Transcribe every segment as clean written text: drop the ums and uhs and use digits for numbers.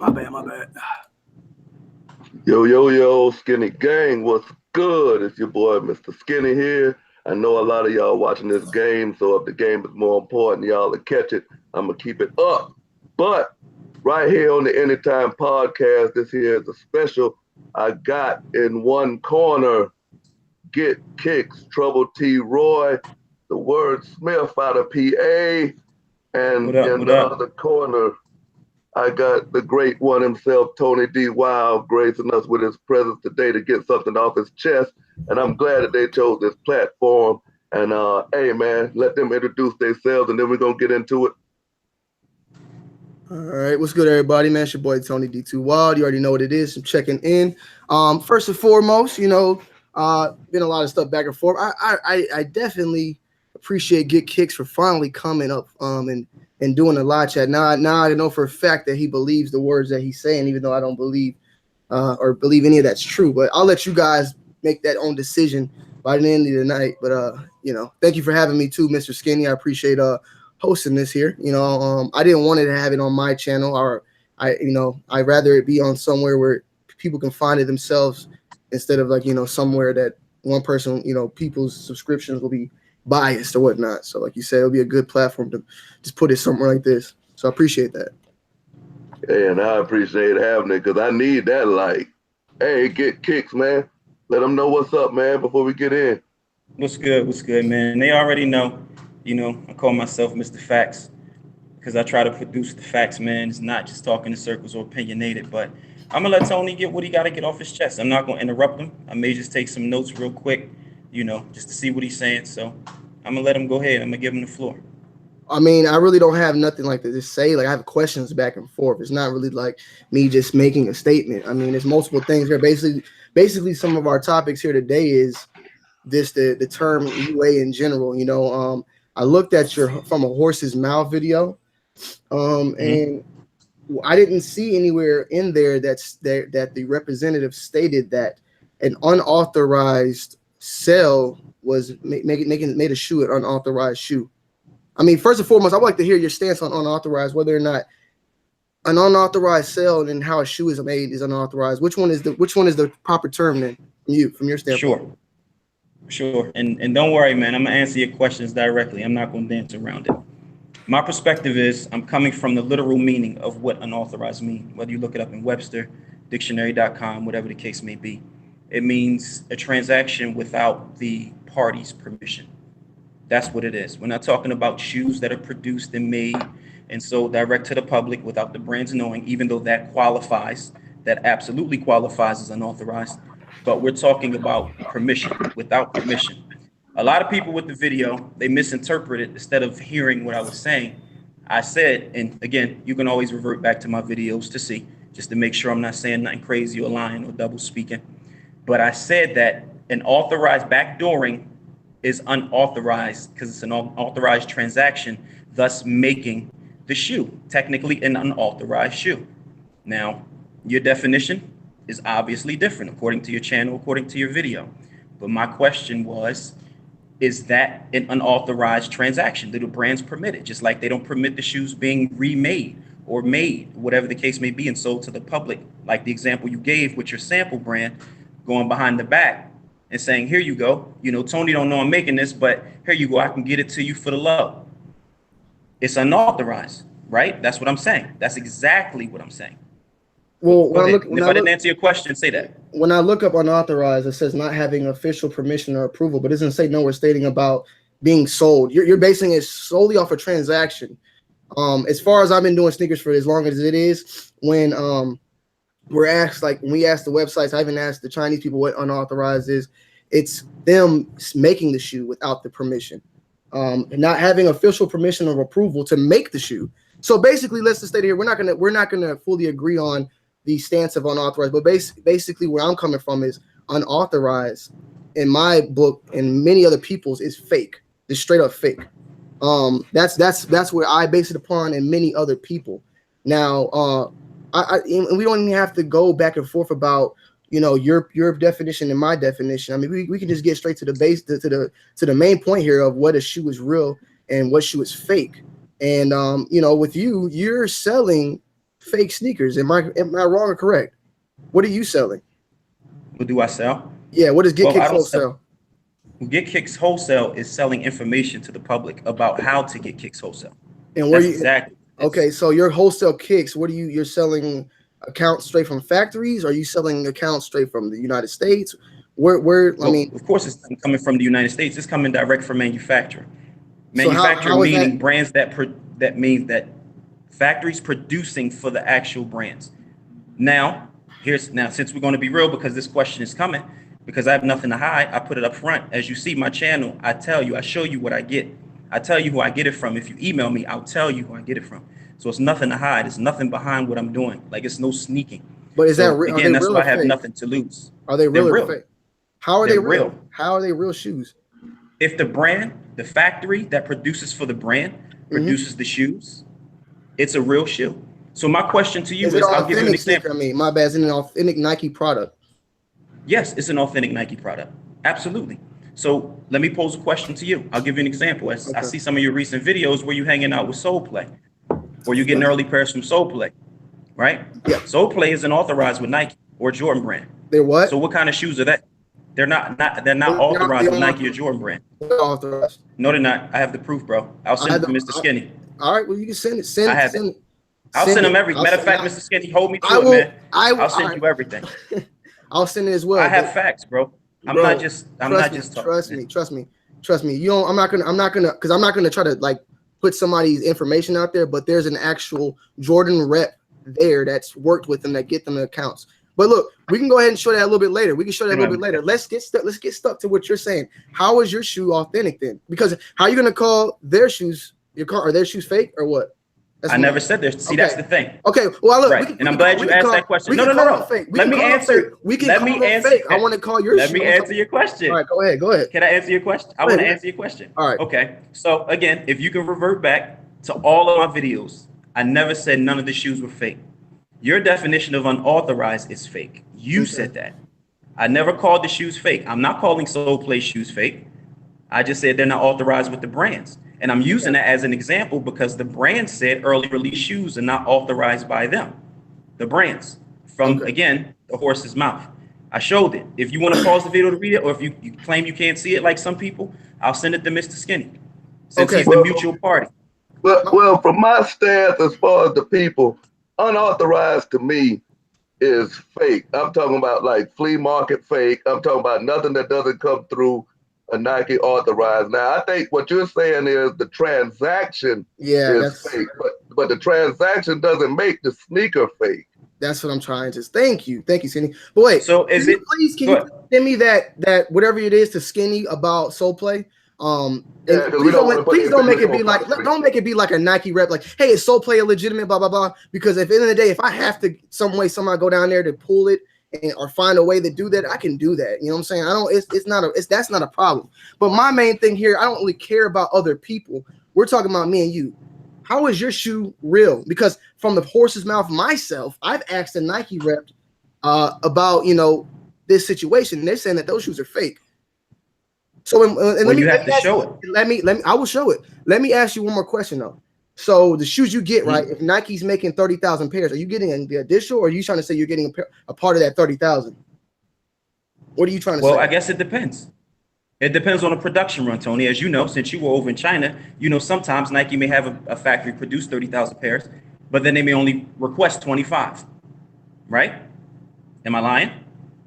My bad, my bad. Yo, yo, yo, Skinny Gang, what's good? It's your boy, Mr. Skinny here. I know a lot of y'all watching this game, so if the game is more important, y'all to catch it, I'm going to keep it up. But right here on the Anytime Podcast, this here is a special. I got in one corner, Get Kickz, Trouble T. Roy, the word Smith out of PA, and in the other corner, I got the great one himself, TONYD2WILD, gracing us with his presence today to get something off his chest. And I'm glad that they chose this platform. And hey, man, let them introduce themselves, and then we're going to get into it. All right, what's good, everybody? Man, it's your boy TONYD2WILD. You already know what it is. I'm checking in. First and foremost, been a lot of stuff back and forth. I definitely appreciate Get Kickz for finally coming up and doing a live chat. Now I know for a fact that he believes the words that he's saying, even though I don't believe or believe any of that's true. But I'll let you guys make that own decision by the end of the night. But thank you for having me too, Mr. Skinny. I appreciate hosting this here. I didn't want to have it on my channel, or I'd rather it be on somewhere where people can find it themselves instead of somewhere that one person, people's subscriptions will be biased or whatnot. So like you said, it'll be a good platform to just put it somewhere like this. So I appreciate that. Hey, and I appreciate having it because I need that like, hey, Get Kickz, man. Let them know what's up, man, before we get in. What's good, man? They already know, I call myself Mr. Facts because I try to produce the facts, man. It's not just talking in circles or opinionated, but I'm going to let Tony get what he got to get off his chest. I'm not going to interrupt him. I may just take some notes real quick, just to see what he's saying. So I'm going to let him go ahead. I'm going to give him the floor. I mean, I really don't have nothing like to just say. Like, I have questions back and forth. It's not really like me just making a statement. I mean, there's multiple things here. Basically, some of our topics here today is the term UA in general. I looked at your From a Horse's Mouth video, and I didn't see anywhere in there that the representative stated that an unauthorized sale was made a shoe an unauthorized shoe. I mean, first and foremost, I'd like to hear your stance on unauthorized, whether or not an unauthorized sale and how a shoe is made is unauthorized. Which one is the proper term then from your standpoint? Sure. And don't worry, man. I'm gonna answer your questions directly. I'm not gonna dance around it. My perspective is I'm coming from the literal meaning of what unauthorized means. Whether you look it up in Webster, dictionary.com, whatever the case may be, it means a transaction without the party's permission. That's what it is. We're not talking about shoes that are produced and made and sold direct to the public without the brands knowing, even though that absolutely qualifies as unauthorized. But we're talking about permission, without permission. A lot of people with the video, they misinterpreted. Instead of hearing what I was saying, I said, and again, you can always revert back to my videos to see, just to make sure I'm not saying nothing crazy or lying or double speaking. But I said that an authorized backdooring is unauthorized because it's an unauthorized transaction, thus making the shoe technically an unauthorized shoe. Now, your definition is obviously different according to your channel, according to your video. But my question was, is that an unauthorized transaction? Do the brands permit it? Just like they don't permit the shoes being remade or made, whatever the case may be, and sold to the public. Like the example you gave with your sample brand going behind the back and saying, here you go. Tony don't know I'm making this, but here you go. I can get it to you for the low. It's unauthorized, right? That's what I'm saying. That's exactly what I'm saying. Well, if I didn't answer your question, say that. When I look up unauthorized, it says not having official permission or approval, but it doesn't say nowhere stating about being sold. You're basing it solely off a transaction. As far as I've been doing sneakers for as long as it is, when we're asked, like when we ask the websites, I even asked the Chinese people what unauthorized is. It's them making the shoe without the permission, not having official permission or approval to make the shoe. So basically, let's just stay here. We're not gonna fully agree on the stance of unauthorized, but basically where I'm coming from is unauthorized in my book and many other people's is fake. It's straight up fake. That's where I base it upon and many other people. Now, and we don't even have to go back and forth about your definition and my definition. I mean, we can just get straight to the base to the main point here of what a shoe is real and what shoe is fake. And with you're selling fake sneakers. Am I wrong or correct? What are you selling? What do I sell? Yeah, what does Get Well, I Kickz don't wholesale? Get Kickz wholesale is selling information to the public about how to get Kickz wholesale. And where That's you exactly. okay? So your wholesale Kickz, what are you're selling accounts straight from factories? Or are you selling accounts straight from the United States? Where Well, I mean, of course, it's coming from the United States. It's coming direct from manufacturing. So Manufacturing how is meaning that? brands that means that factories producing for the actual brands. Now, since we're going to be real, because this question is coming, because I have nothing to hide, I put it up front. As you see my channel, I show you what I get. I tell you who I get it from. If you email me, I'll tell you who I get it from. So it's nothing to hide. It's nothing behind what I'm doing. Like, it's no sneaking. But is So, that real? again, that's why I have nothing to lose. Are they real or fake? How are they real? Real. How are they real shoes? If the brand, the factory that produces for the brand produces the shoes, it's a real shoe. So my question to you is I'll give you an example. I mean, my bad. Is it an authentic Nike product? Yes, it's an authentic Nike product. Absolutely. So let me pose a question to you. I'll give you an example. I see some of your recent videos where you're hanging out with Soul Play, or you're getting early pairs from Soul Play, right? Yeah. Soul Play isn't authorized with Nike or Jordan brand. They're what? So what kind of shoes are that? They're not authorized with Nike or Jordan brand. They're authorized. No, they're not. I have the proof, bro. I'll send it to Mr. Skinny. All right, well, you can send it. I'll send them everything. Matter of fact, Mr. Skinny, hold me to it, man. I'll send you everything. I'll send it as well. I have facts, bro. I'm not just talking. Trust me. You know, I'm not gonna try to like put somebody's information out there, but there's an actual Jordan rep there that's worked with them that get them accounts. But look, we can go ahead and show that a little bit later. Let's get stuck to what you're saying. How is your shoe authentic then? Because how are you gonna call their shoes are their shoes fake or what? I never said this. See, that's the thing. Okay, well, look, right. And I'm glad you asked that question. No. Let me answer. I want to call your. Let me answer your question. All right, go ahead. Can I answer your question? I want to answer your question. All right. Okay. So again, if you can revert back to all of my videos, I never said none of the shoes were fake. Your definition of unauthorized is fake. You said that. I never called the shoes fake. I'm not calling Soul Play shoes fake. I just said they're not authorized with the brands. And I'm using that as an example because the brand said early release shoes are not authorized by them. The brands from, again, the horse's mouth. I showed it. If you want to pause the video to read it, or if you claim you can't see it like some people, I'll send it to Mr. Skinny. Since he's the mutual party. Well, from my stance as far as the people, unauthorized to me is fake. I'm talking about like flea market fake. I'm talking about nothing that doesn't come through a Nike authorized. Now, I think what you're saying is the transaction is fake, but the transaction doesn't make the sneaker fake. That's what I'm trying to. Thank you, Skinny. But wait, so can you send me that whatever it is to Skinny about Soul Play? Please don't make it be like a Nike rep, like, hey, is Soul Play a legitimate blah blah blah? Because at the end of the day, if I have to somehow go down there to pull it or find a way to do that, I can do that. You know what I'm saying? That's not a problem. But my main thing here, I don't really care about other people. We're talking about me and you. How is your shoe real? Because from the horse's mouth myself, I've asked a Nike rep about this situation. They're saying that those shoes are fake. So you have to show it. I will show it. Let me ask you one more question though. So the shoes you get, right? If Nike's making 30,000 pairs, are you getting the additional, or are you trying to say you're getting a part of that 30,000? What are you trying to say? Well, I guess it depends. It depends on the production run, Tony. As you know, since you were over in China, sometimes Nike may have a factory produce 30,000 pairs, but then they may only request 25, right? Am I lying?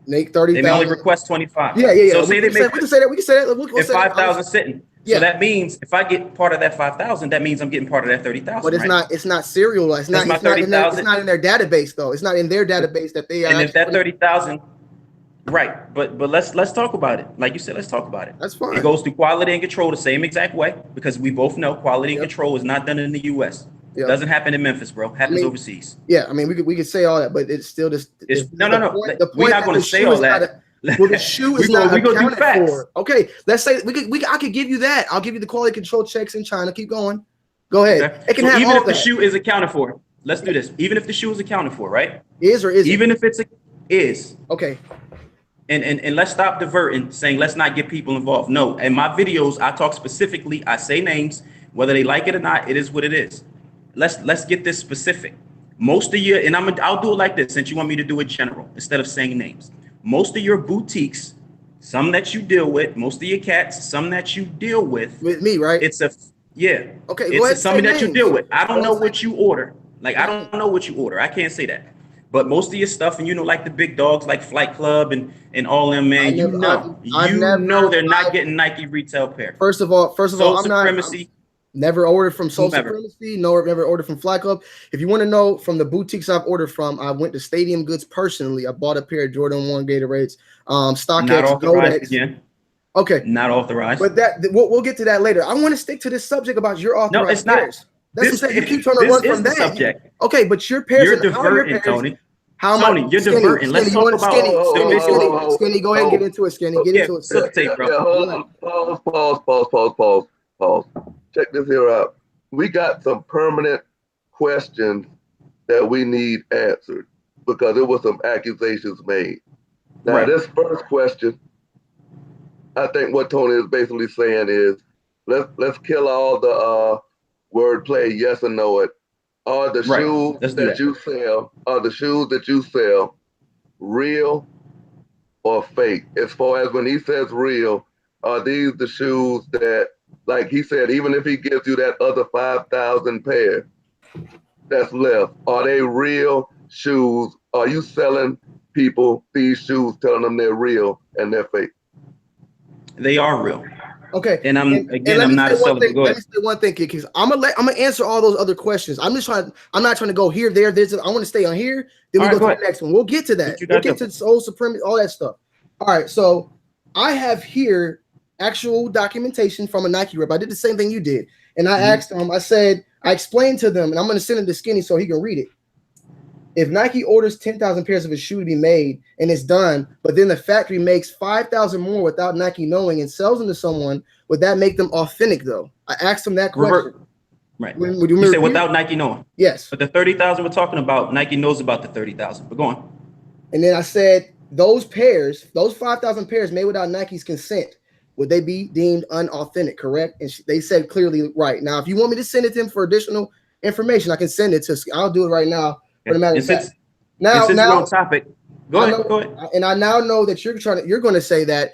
Make 30,000. They may only request 25. Yeah. So we can say that. If 5,000 sitting. So that means if I get part of that 5,000, that means I'm getting part of that 30,000. But it's not serial. It's not in their database though. It's not in their database that they. And if that 30,000, right? But let's talk about it. Like you said, let's talk about it. That's fine. It goes through quality and control the same exact way because we both know quality and control is not done in the U.S. It doesn't happen in Memphis, bro. Happens overseas. Yeah, I mean we could say all that, but it's still just. No. We're not going to say all that. Well, the shoe is not accounted for. Okay, let's say I could give you that. I'll give you the quality control checks in China. Keep going. Go ahead. Okay. It can have even if the shoe is accounted for. Let's do this. Even if the shoe is accounted for, right? Is or isn't? Even if it's is. Okay. And let's stop diverting, saying let's not get people involved. No, in my videos, I talk specifically. I say names, whether they like it or not. It is what it is. Let's get this specific. Most of your, and I'll do it like this since you want me to do it general instead of saying names. Most of your boutiques, some that you deal with, most of your cats, some that you deal with me, right? It's a yeah. Okay, it's something that you deal with. I don't know say what you order. Like I don't know what you order. I can't say that. But most of your stuff, and you know, like the big dogs, like Flight Club and all them, man. I've never they're not getting Nike retail pair. First of all, Soul I'm Supremacy. Never ordered from Soul Supremacy. No, never ordered from Fly Club. If you want to know from the boutiques I've ordered from, I went to Stadium Goods personally. I bought a pair of Jordan 1 Gatorades. StockX. Not authorized again. Okay. Not authorized. But we'll get to that later. I want to stick to this subject about your authorized. No, it's not. Pairs. That's what you keep trying to run from that. Subject. Okay, but your pairs. You're diverting, Tony. Tony, you're diverting. Let's talk about Skinny. Go ahead and get into it, Skinny. Get into it. Pause. Check this here out. We got some permanent questions that we need answered because there were some accusations made. Now, this first question, I think what Tony is basically saying is, let's kill all the wordplay, yes or no it. Are the shoes that you sell real or fake? As far as when he says real, are these the shoes that, like he said, even if he gives you that other 5,000 pair that's left, are they real shoes? Are you selling people these shoes, telling them they're real and they're fake? They are real. Okay. And I'm not a seller. Go ahead. Let me say one thing, because I'm gonna answer all those other questions. I'm not trying to go here, there. I want to stay on here. Then we go to the next one. We'll get to that. We'll get to Soul Supremacy, all that stuff. All right. So I have here actual documentation from a Nike rep. I did the same thing you did, and I asked them. I explained to them, and I'm gonna send it to Skinny so he can read it. If Nike orders 10,000 pairs of a shoe to be made and it's done, but then the factory makes 5,000 more without Nike knowing and sells them to someone, would that make them authentic though? I asked them that question. Right. You said without Nike knowing. Yes. But the 30,000 we're talking about, Nike knows about the 30,000. But go on. And then I said, those 5,000 pairs made without Nike's consent, would they be deemed unauthentic, correct? And they said clearly right. Now, if you want me to send it to him for additional information, I can send it to, I'll do it right now. Since we're on topic, go ahead. And I now know that you're going to say that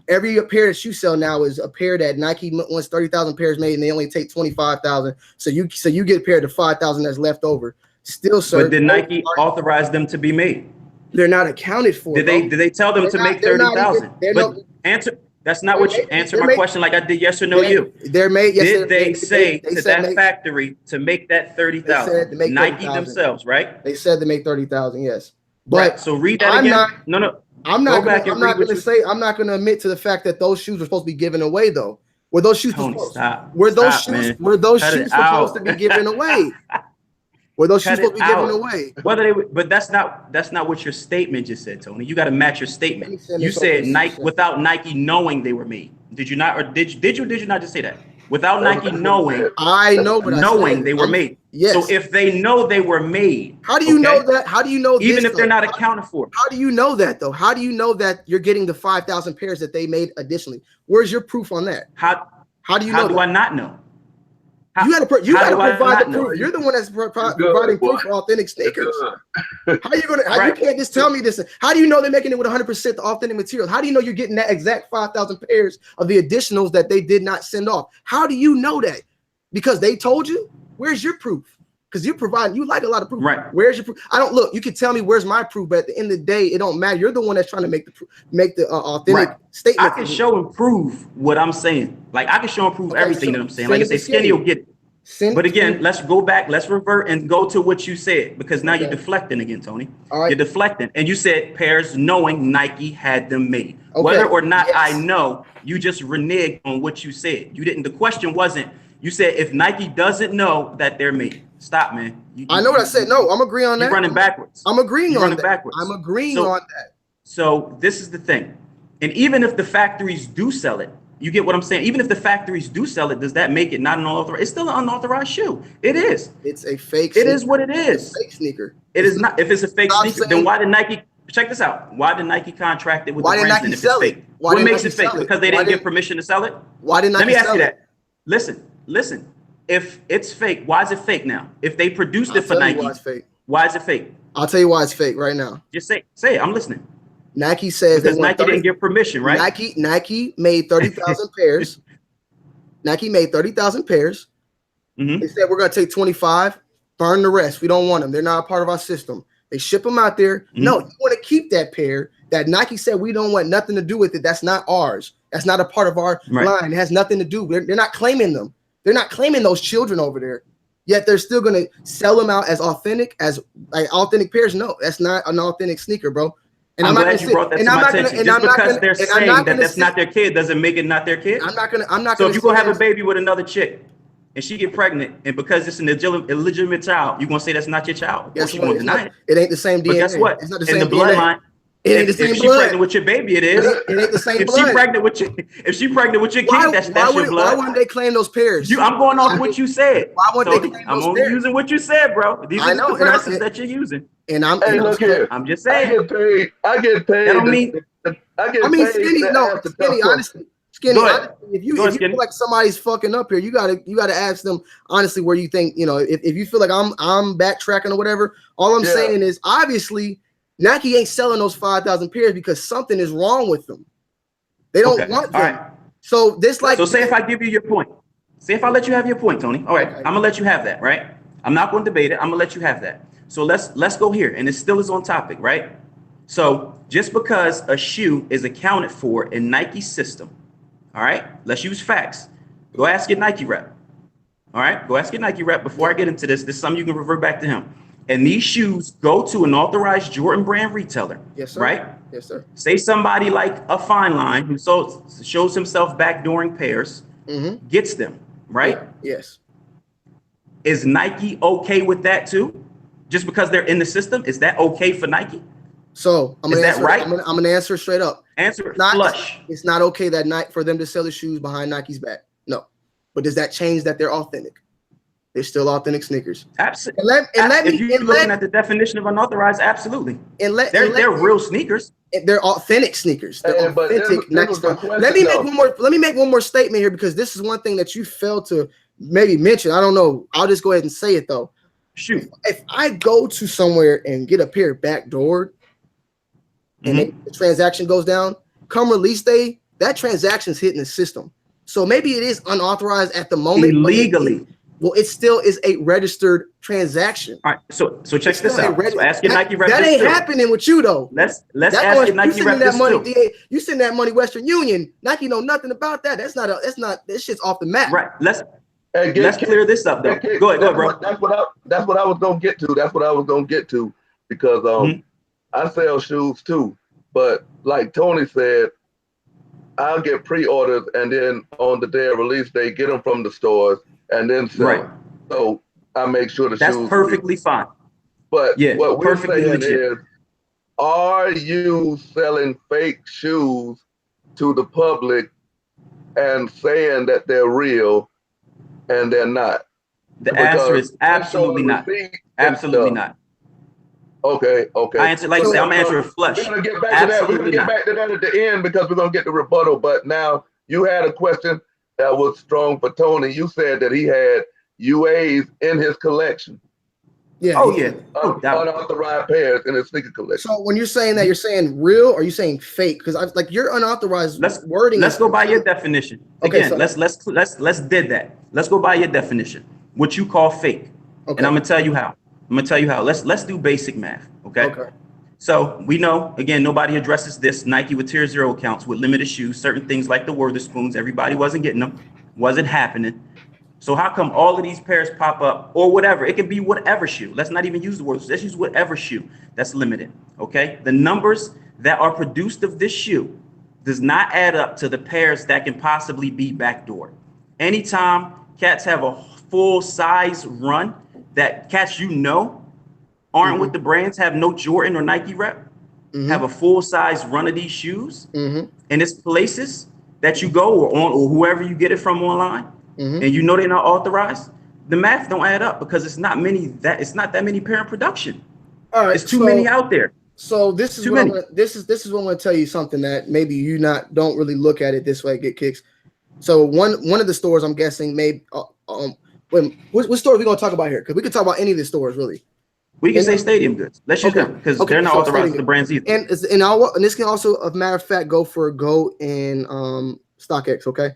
every pair that you sell now is a pair that Nike wants 30,000 pairs made, and they only take 25,000. So you get a pair of 5,000 that's left over. Still, sir. But did Nike authorize them to be made? They're not accounted for. Did they tell them to make 30,000? But answer. That's not what you answer my question like I did yes or no you. They're made. Yes, did they say to that factory to make that 30,000? Nike themselves, right? They said to make 30,000. Yes. But so read that again. No. I'm not going to admit to the fact that those shoes were supposed to be given away though. Were those shoes supposed to be given away? Were those shoes supposed to be given away? But that's not what your statement just said, Tony. You got to match your statement. You said Nike without Nike knowing they were made. Did you not, or did you not just say that? Without Nike knowing, I know, but knowing they were made. Yes. So if they know they were made, how do you know that? How do you know? Even if they're not accounted for. How do you know that though? How do you know that you're getting the 5,000 pairs that they made additionally? Where's your proof on that? How do you know? How do I not know? You got to provide the proof. You're the one that's providing proof for authentic sneakers. How you gonna? You can't just tell me this. How do you know they're making it with 100% authentic materials? How do you know you're getting that exact 5,000 pairs of the additionals that they did not send off? How do you know that? Because they told you. Where's your proof? Because you like a lot of proof. Right. Where's your proof? I don't look. You can tell me where's my proof, but at the end of the day, it don't matter. You're the one that's trying to make the authentic statement. I can show and prove what I'm saying. Like I can show and prove everything that I'm saying. Like I say, Skinny will get it. But again, let's go back. Let's revert and go to what you said, because now you're deflecting again, Tony. All right. You're deflecting, and you said pairs knowing Nike had them made. Okay. Whether or not I know, you just reneged on what you said. You didn't. The question wasn't. You said if Nike doesn't know that they're made. Stop, man. I know what I said. No, I'm agreeing on that. You're running backwards. I'm agreeing on that. Backwards. I'm agreeing on that. So this is the thing. And even if the factories do sell it, you get what I'm saying? Even if the factories do sell it, does that make it not an unauthorized? It's still an unauthorized shoe. It is. It's a fake sneaker. It is what it is. It's a fake sneaker. It is not. If it's a fake sneaker, then why did Nike, check this out. Why did Nike contract it with the brands if it's fake? What makes it fake? Because they didn't give permission to sell it? Why did Nike sell it? Let me ask you that. Listen. if it's fake, why is it fake now? If they produced it for Nike, why is it fake? I'll tell you why it's fake right now. Just say it. I'm listening. Nike says because Nike didn't give permission, right? Nike made 30,000 pairs. Nike made 30,000 pairs. They said we're gonna take 25, burn the rest. We don't want them. They're not a part of our system. They ship them out there. No, you want to keep that pair that Nike said we don't want nothing to do with it. That's not ours. That's not a part of our line. It has nothing to do. They're not claiming them. They're not claiming those children over there. Yet they're still gonna sell them out as authentic pairs. No, that's not an authentic sneaker, bro. And I'm glad you brought that to my attention. Just because they're saying that that's not their kid doesn't make it not their kid. I'm not gonna. So if you gonna have a baby with another chick and she get pregnant, and because it's an illegitimate child, you gonna say that's not your child? Yes, you gonna deny it. It ain't the same DNA. But guess what? It's not the same in the bloodline. It ain't the same blood. If she's pregnant with your baby, it is. It ain't the same if blood. If she pregnant with your kid, that's your blood. Why wouldn't they claim those pairs? I'm going off what you said. Why wouldn't they claim I'm those only pairs? using what you said, bro. These are the comparisons that you're using. And I'm I'm just saying. I get paid. That don't mean. Skinny, honestly. Skinny, if you feel like somebody's fucking up here, you gotta ask them honestly where you think, if you feel like I'm backtracking or whatever. All I'm saying is obviously Nike ain't selling those 5,000 pairs because something is wrong with them. They don't want them. Right. So say if I give you your point. Say if I let you have your point, Tony. All right, I'm gonna let you have that, right? I'm not gonna debate it. I'm gonna let you have that. So let's go here, and it still is on topic, right? So just because a shoe is accounted for in Nike's system, all right, let's use facts. Go ask your Nike rep. All right, go ask your Nike rep before I get into this. This is something you can revert back to him. And these shoes go to an authorized Jordan brand retailer. Yes, sir. Right? Yes, sir. Say somebody like a Fine Line who shows himself backdooring pairs, gets them, right? Yeah. Yes. Is Nike okay with that too? Just because they're in the system, is that okay for Nike? So is that right? I'm gonna answer straight up. Answer it flush. It's not okay for them to sell the shoes behind Nike's back. No. But does that change that they're authentic? They're still authentic sneakers. Absolutely. If you're looking at the definition of unauthorized, absolutely. They're real sneakers. They're authentic sneakers. They're authentic. Let me make one more statement here, because this is one thing that you failed to maybe mention. I don't know. I'll just go ahead and say it though. Shoot. If I go to somewhere and get a pair backdoored, and the transaction goes down, come release day, that transaction's hitting the system. So maybe it is unauthorized at the moment. Illegally. Well, it still is a registered transaction. All right, so check this out. So ask your Nike rep. That ain't happening with you though. Let's ask your Nike rep this too. You send that money Western Union. Nike know nothing about that. That's not. This shit's off the map. Right. Let's clear this up though. Go ahead, bro. That's what I was gonna get to. Because I sell shoes too. But like Tony said, I'll get pre-orders, and then on the day of release, they get them from the stores and then sell. Right. So I make sure the shoes. That's perfectly fine. But what we're saying is, are you selling fake shoes to the public and saying that they're real and they're not? The answer is absolutely not. Absolutely not. Okay. I answer I'm gonna answer it flush. We're gonna get back to that. We're gonna get back to that at the end, because we're gonna get the rebuttal. But now you had a question that was strong for Tony. You said that he had UAs in his collection. Yeah. Oh yeah. Unauthorized pairs in his sneaker collection. So when you're saying that, you're saying real or are you saying fake? Because I like your unauthorized wording. Let's go by your definition. Again, let's did that. Let's go by your definition. What you call fake. Okay. And I'm gonna tell you how. Let's do basic math. Okay. So we know, again, nobody addresses this. Nike with tier 0 accounts with limited shoes, certain things like the Witherspoons, everybody wasn't getting them, wasn't happening. So how come all of these pairs pop up, or whatever? It can be whatever shoe. Let's not even use the words. Let's use whatever shoe that's limited. Okay. The numbers that are produced of this shoe does not add up to the pairs that can possibly be backdoor. Anytime cats have a full size run, that cats aren't with the brands, have no Jordan or Nike rep, have a full size run of these shoes, and it's places that you go or whoever you get it from online, and they're not authorized, the math don't add up, because it's not that many pair in production. All right, it's too many out there. So this is what this is what I'm going to tell you, something that maybe you don't really look at it this way. Get Kickz. So one of the stores, I'm guessing, Wait, what store are we gonna talk about here? Because we could talk about any of the stores really. We can say stadium goods. Let's use them because they're not authorized to the brands either. And this can also, as a matter of fact, go for GOAT and StockX. Okay.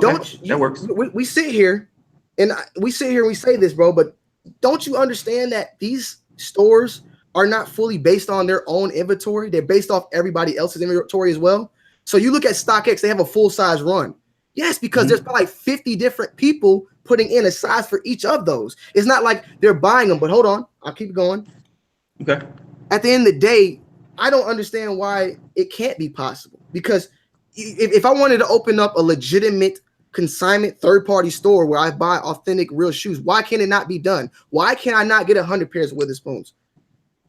That works. We sit here, and we say this, bro. But don't you understand that these stores are not fully based on their own inventory? They're based off everybody else's inventory as well. So you look at StockX; they have a full size run. Yes, because there's probably like 50 different people putting in a size for each of those. It's not like they're buying them, but hold on. I'll keep going. Okay. At the end of the day, I don't understand why it can't be possible. Because if I wanted to open up a legitimate consignment third-party store where I buy authentic real shoes, why can it not be done? Why can I not get 100 pairs of Witherspoons?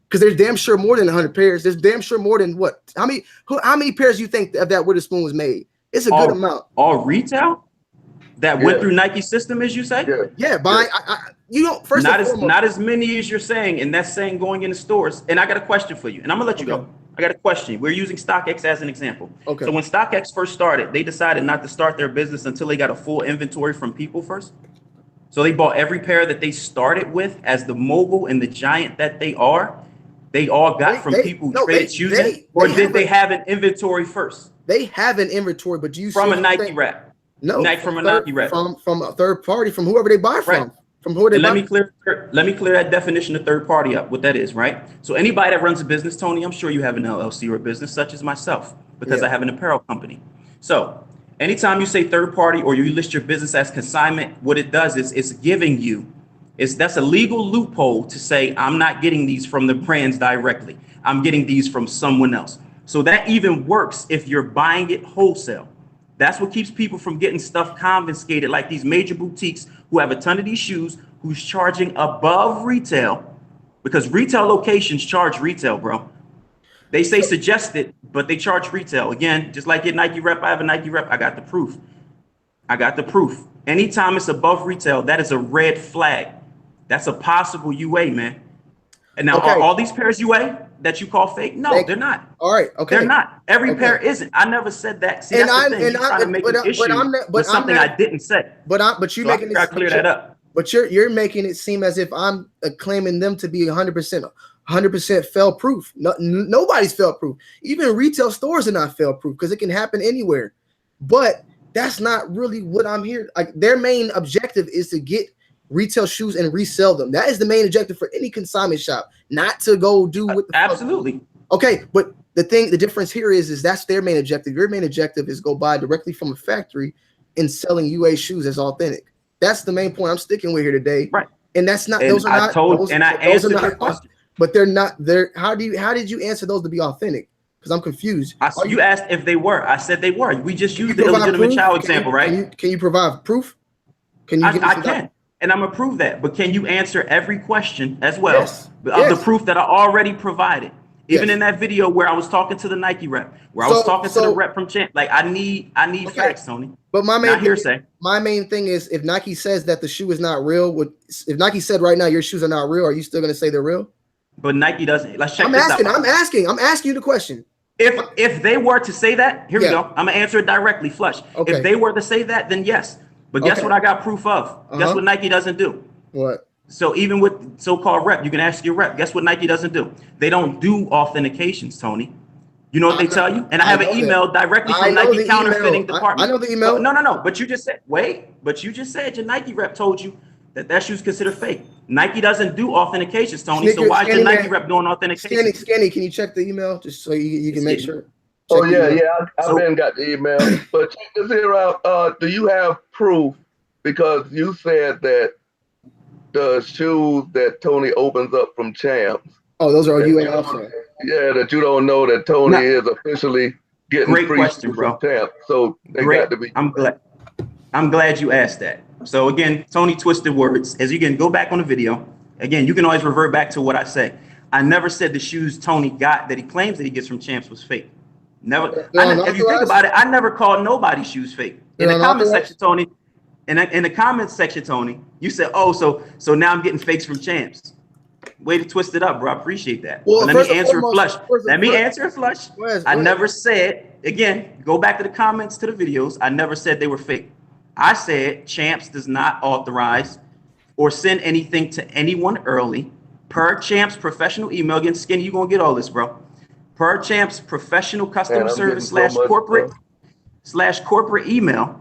Because there's damn sure more than 100 pairs. There's damn sure more than what? How many pairs do you think of that Witherspoon was made? It's a good amount. All retail that went through Nike system, as you say? Yeah, buying. You don't first. Not as many as you're saying, and that's saying going into stores. And I got a question for you, and I'm gonna let you go. I got a question. We're using StockX as an example. Okay. So when StockX first started, they decided not to start their business until they got a full inventory from people first. So they bought every pair that they started with as the mogul and the giant that they are. They all got from people who traded shoes, or did they have an inventory first? They have an inventory, but do you from a Nike rep? No, from a Nike rep. From a third party, from whoever they buy from. From who they buy. Let me clear that definition of third party up. What that is, right? So anybody that runs a business, Tony, I'm sure you have an LLC or a business, such as myself, because I have an apparel company. So anytime you say third party or you list your business as consignment, what it does is it's giving you. That's a legal loophole to say I'm not getting these from the brands directly. I'm getting these from someone else. So that even works if you're buying it wholesale. That's what keeps people from getting stuff confiscated, like these major boutiques who have a ton of these shoes, who's charging above retail, because retail locations charge retail, bro. They say suggested, but they charge retail. Again, just like your Nike rep, I have a Nike rep. I got the proof. Anytime it's above retail, that is a red flag. That's a possible UA, man. And now, are all these pairs UA that you call fake? No, they're not. All right, okay. They're not. Every pair isn't. I never said that. See, that's the thing. You're trying to make an issue with something I didn't say. But you're making it clear that up. But you're making it seem as if I'm claiming them to be 100% fail proof. No, nobody's fail proof. Even retail stores are not fail proof because it can happen anywhere. But that's not really what I'm here. Like their main objective is to get retail shoes and resell them. That is the main objective for any consignment shop, not to go do with the absolutely. Okay, but the difference here is that's their main objective. Your main objective is go buy directly from a factory and selling UA shoes as authentic. That's the main point I'm sticking with here today. Right. And that's not. And those are not. I answered your question. But they're not. How did you answer those to be authentic? Because I'm confused. You asked if they were. I said they were. We just used the illegitimate child example, right? Can you provide proof? Can you? I can. And I'm gonna prove that, but can you answer every question as well of the proof that I already provided? Even in that video where I was talking to the Nike rep, where I was talking to the rep from Champ, like I need facts, Tony. But my main hearsay. My main thing is if Nike says that the shoe is not real, if Nike said right now your shoes are not real, are you still gonna say they're real? But Nike doesn't. Let's check this out. I'm asking you the question. If they were to say that, here we go. I'm gonna answer it directly, flush. Okay. If they were to say that, then yes. But guess what I got proof of? Guess what Nike doesn't do? What? So even with so-called rep, you can ask your rep. Guess what Nike doesn't do? They don't do authentications, Tony. You know what they tell you? And I have an email directly from Nike counterfeiting department. I know the email. No. But you just said, your Nike rep told you that shoe's considered fake. Nike doesn't do authentications, Tony. So why is your Nike rep doing authentication? Skinny, can you check the email just so you can make sure? Oh yeah, I've been got the email. But check this here out. Do you have proof? Because you said that the shoes that Tony opens up from Champs. Oh, those are UA also. Yeah, that you don't know that Tony is officially getting free question, bro. from Champs. So they got to be. I'm glad you asked that. So again, Tony twisted words. As you can go back on the video, again, you can always revert back to what I say. I never said the shoes Tony got that he claims that he gets from Champs was fake. Never. If you think about it, I never called nobody's shoes fake. In the comment section, Tony. In the comments section, Tony, you said, "Oh, so now I'm getting fakes from Champs." Way to twist it up, bro. I appreciate that. Well, let me answer it flush. I never said, again, go back to the comments to the videos. I never said they were fake. I said Champs does not authorize or send anything to anyone early. Per Champs professional email. Again, Skinny, you're going to get all this, bro. Per Champs professional customer service / corporate email.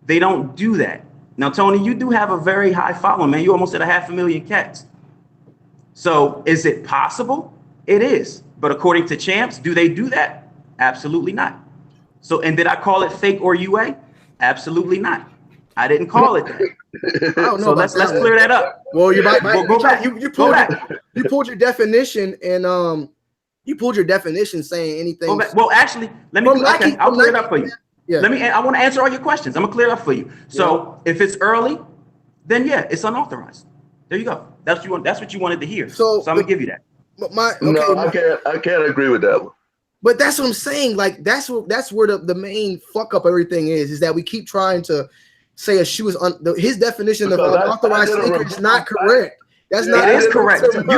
They don't do that. Now, Tony, you do have a very high following, man. You almost at 500,000 cats. So is it possible? It is. But according to Champs, do they do that? Absolutely not. So, and did I call it fake or UA? Absolutely not. I didn't call it that. I don't know. So let's clear that up. Well, you might go back. You pulled your definition and you pulled your definition saying anything. Well, actually, let me. Okay, I'll clear it up for you. Yeah. I want to answer all your questions. I'm gonna clear it up for you. So if it's early, then yeah, it's unauthorized. There you go. That's what you wanted to hear. So I'm gonna give you that. I can't agree with that one. But that's what I'm saying. Like that's where the main fuck up everything is that we keep trying to say a shoe is his definition of unauthorized sneaker is not correct. That's not. It is correct. Show me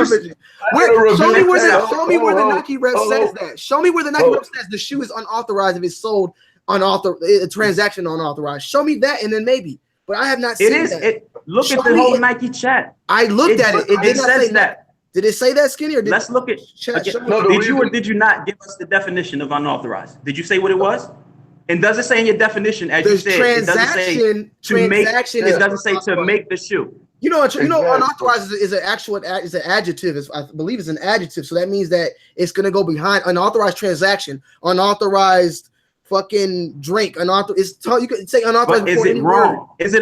where the Nike rep says that. Show me where the Nike rep says the shoe is unauthorized if it's sold a transaction unauthorized. Show me that, and then maybe. But I have not seen that. Look at the whole Nike chat. I looked at it. It did not say that. Did it say that, Skinny? Or let's look at. Did you or did you not give us the definition of unauthorized? Did you say what it was? And does it say in your definition, as you said, it doesn't say to make. It doesn't say to make the shoe. Unauthorized is an adjective. I believe it's an adjective. So that means that it's gonna go behind unauthorized transaction, unauthorized fucking drink. You could say unauthorized. But is it wrong? Is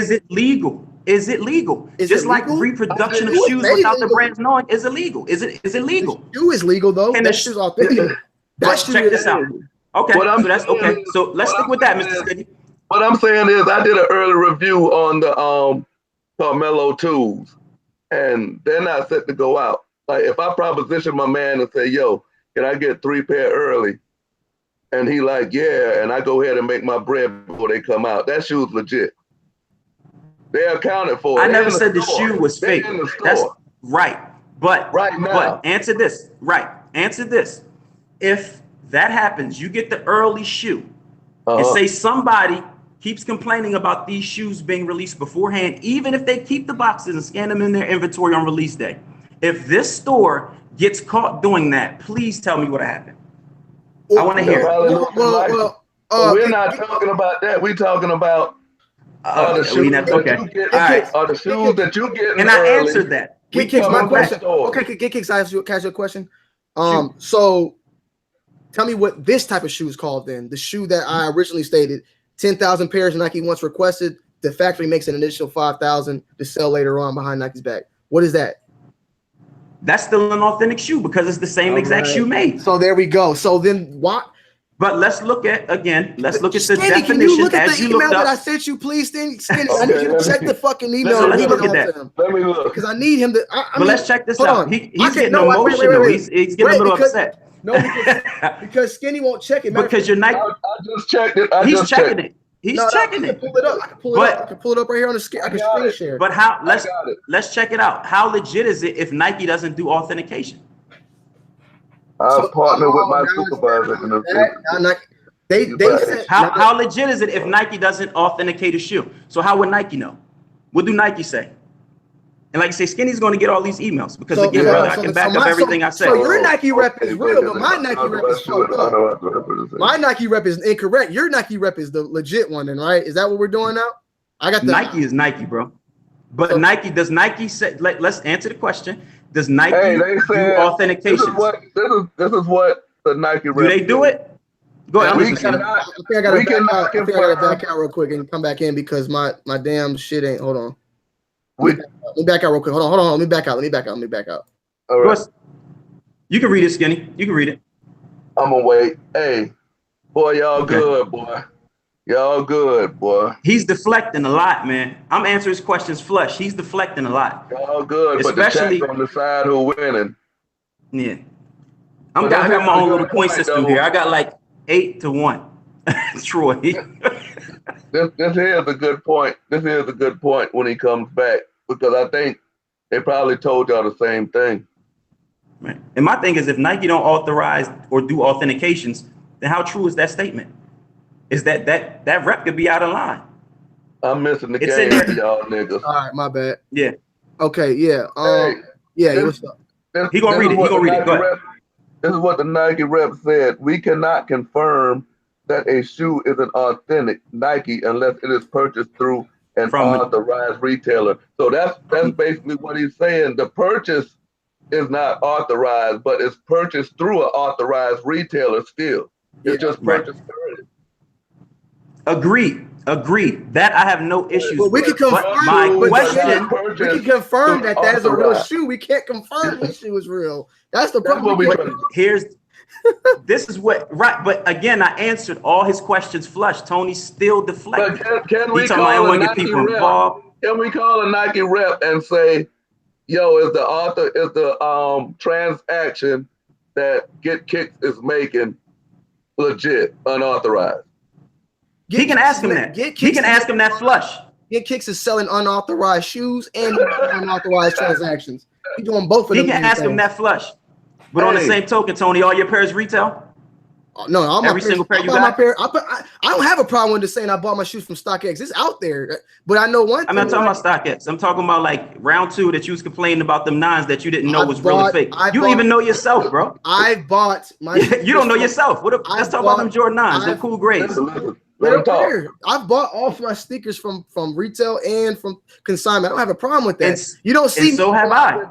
it legal? Is it legal? Just like reproduction of shoes without the brands knowing is illegal. Is it legal? The shoe is legal though. That shoe's authentic. Check this out. Okay, so that's okay. So let's stick with that, Mr. Skiddy. What I'm saying is I did an early review on the Carmelo 2s, and they're not set to go out. Like if I proposition my man and say, yo, can I get 3 pair early? And he like, yeah, and I go ahead and make my bread before they come out. That shoe's legit. They're accounted for. I never said the shoe was fake. That's right. But answer this. Right. Answer this. If that happens, you get the early shoe and say somebody keeps complaining about these shoes being released beforehand, even if they keep the boxes and scan them in their inventory on release day. If this store gets caught doing that, please tell me what happened. I want to hear it. We're not talking about that. We're talking about the shoes that you get. And I answered that. Kickz, my question. Okay, Kickz, I ask you a question. So tell me what this type of shoe is called then. The shoe that I originally stated, 10,000 pairs Nike once requested. The factory makes an additional 5,000 to sell later on behind Nike's back. What is that? That's still an authentic shoe because it's the same exact shoe made. So there we go. So then what? But let's look at the definition. Can you look at the email that I sent you, please, Skinny? I need you to check the fucking email. Let's look at that. Let me look. Because I need him to. But let's check this out. He's getting emotional. He's getting a little upset. No, because Skinny won't check it. Because you're not. I just checked it. He's checking it. He's checking it. I can pull it up. I can pull it up right here on the screen. I can screen share. But let's check it out. How legit is it if Nike doesn't do authentication? I'll partner with my supervisor. They said how legit is it if Nike doesn't authenticate a shoe? So how would Nike know? What do Nike say? And like I say, Skinny's going to get all these emails because again, brother, I can back up everything I said. So your Nike rep is real, but my Nike rep is fucked up. My Nike rep is incorrect. Your Nike rep is the legit one, then, right? Is that what we're doing now? I got the Nike is Nike, bro. But so, does Nike say? Let's answer the question. Does Nike do authentication? This is what the Nike rep. Do they do it? Go ahead. I think I got to back out real quick and come back in because my damn shit ain't. Hold on. Let me back out real quick. Hold on. Let me back out. All right. You can read it, Skinny. You can read it. I'm gonna wait. Hey, boy, y'all good, boy. Y'all good, boy. He's deflecting a lot, man. I'm answering his questions flush. He's deflecting a lot. Y'all good, especially but the on the side who winning. Yeah. I got my own little point system here. I got like 8-1. Troy. This here is a good point. This is a good point when he comes back because I think they probably told y'all the same thing. Right. And my thing is, if Nike don't authorize or do authentications, then how true is that statement? Is that rep could be out of line? I'm missing the It's game in there. for y'all niggas. All right, my bad. Yeah. Okay, yeah. Hey, Yeah, what's up? He gonna read it. He gonna read it. Go ahead. This is what the Nike rep said. We cannot confirm that a shoe is an authentic Nike unless it is purchased through an authorized retailer. So that's basically what he's saying. The purchase is not authorized, but it's purchased through an authorized retailer still. It's just purchased through it. Agreed. That I have no issues with. We can confirm. We can confirm that is a real shoe. We can't confirm this shoe is real. That's the problem. This is what but again, I answered all his questions flush. Tony still deflected. But can we call a Nike rep? Can we call a Nike rep and say, yo, is the transaction that Kickz is making legit, unauthorized? He can ask him that. He can ask him that flush. Kickz is selling unauthorized shoes and unauthorized transactions. He's doing both of them. He can ask him that flush. But on the same token, Tony, all your pairs retail? No, every single pair you got. I don't have a problem with just saying I bought my shoes from StockX. It's out there, but I know one thing. I'm not talking about StockX. I'm talking about like round 2 that you was complaining about them 9s that you didn't know was real or fake. You don't even know yourself, bro. I bought my. You don't know yourself. Let's talk about them Jordan 9s. They're cool grades. I've bought all of my sneakers from retail and from consignment. I don't have a problem with that. You don't see. And so have I.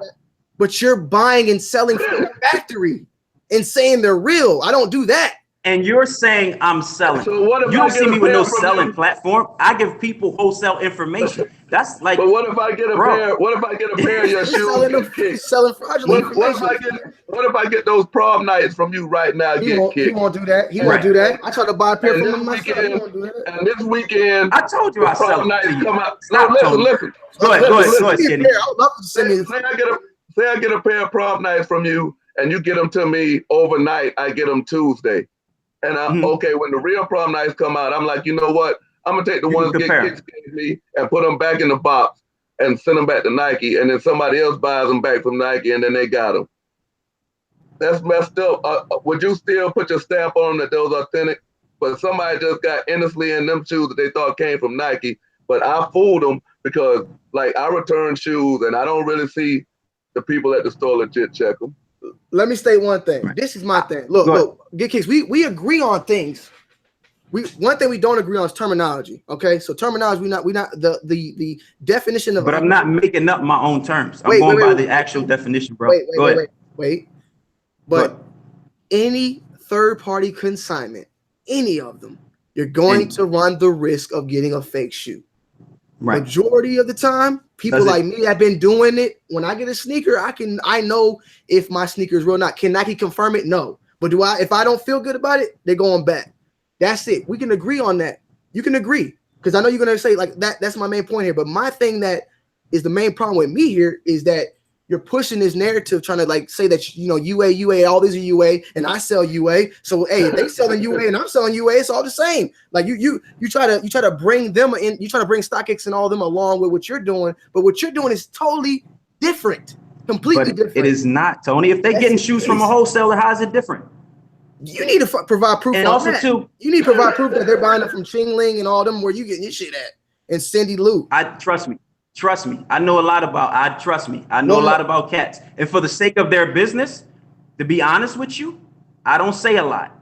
But you're buying and selling from the factory and saying they're real. I don't do that. And you're saying I'm selling. So what if you don't see me with no selling platform? I give people wholesale information. That's like. But what if I get a pair? What if I get a pair of your shoes? Selling fraudulent. What if I get those prom nights from you right now? He won't do that. He won't do that. I try to buy a pair from him myself. He won't do that. And this weekend, I told you I sell nights come out. Listen. Go ahead, Skinny. I would love to send me. Say I get a pair of prom nights from you, and you get them to me overnight. I get them Tuesday, and okay, when the real prom nights come out, I'm like, you know what? I'm gonna take the ones Kickz gave me and put them back in the box and send them back to Nike, and then somebody else buys them back from Nike, and then they got them. That's messed up. Would you still put your stamp on them that those are authentic? But somebody just got innocently in them shoes that they thought came from Nike, but I fooled them because like I return shoes and I don't really see the people at the store legit check them. Let me state one thing. This is my thing. Look, get Kickz. We agree on things. One thing we don't agree on is terminology. Okay, so terminology, we not the definition of. But I'm not making up my own terms. I'm going by the actual definition, bro. Wait. But any third-party consignment, any of them, you're going to run the risk of getting a fake shoe. Right. Majority of the time, people like me have been doing it. When I get a sneaker, I know if my sneaker is real or not. Can Nike confirm it? No. But if I don't feel good about it, they're going back. That's it. We can agree on that. You can agree. Because I know you're gonna say like that's my main point here. But my thing that is the main problem with me here is that you're pushing this narrative, trying to like say that UA, all these are UA, and I sell UA. So hey, if they selling UA and I'm selling UA, it's all the same. Like you try to bring them in, you try to bring StockX and all of them along with what you're doing, but what you're doing is totally different, completely different. It is not, Tony. If they're getting shoes from a wholesaler, how is it different? You need to provide proof. And also too, you need to provide proof that they're buying it from Ching Ling and all them where you getting your shit at, and Cindy Lou. Trust me. I know a lot about. I know a lot about cats. And for the sake of their business, to be honest with you, I don't say a lot.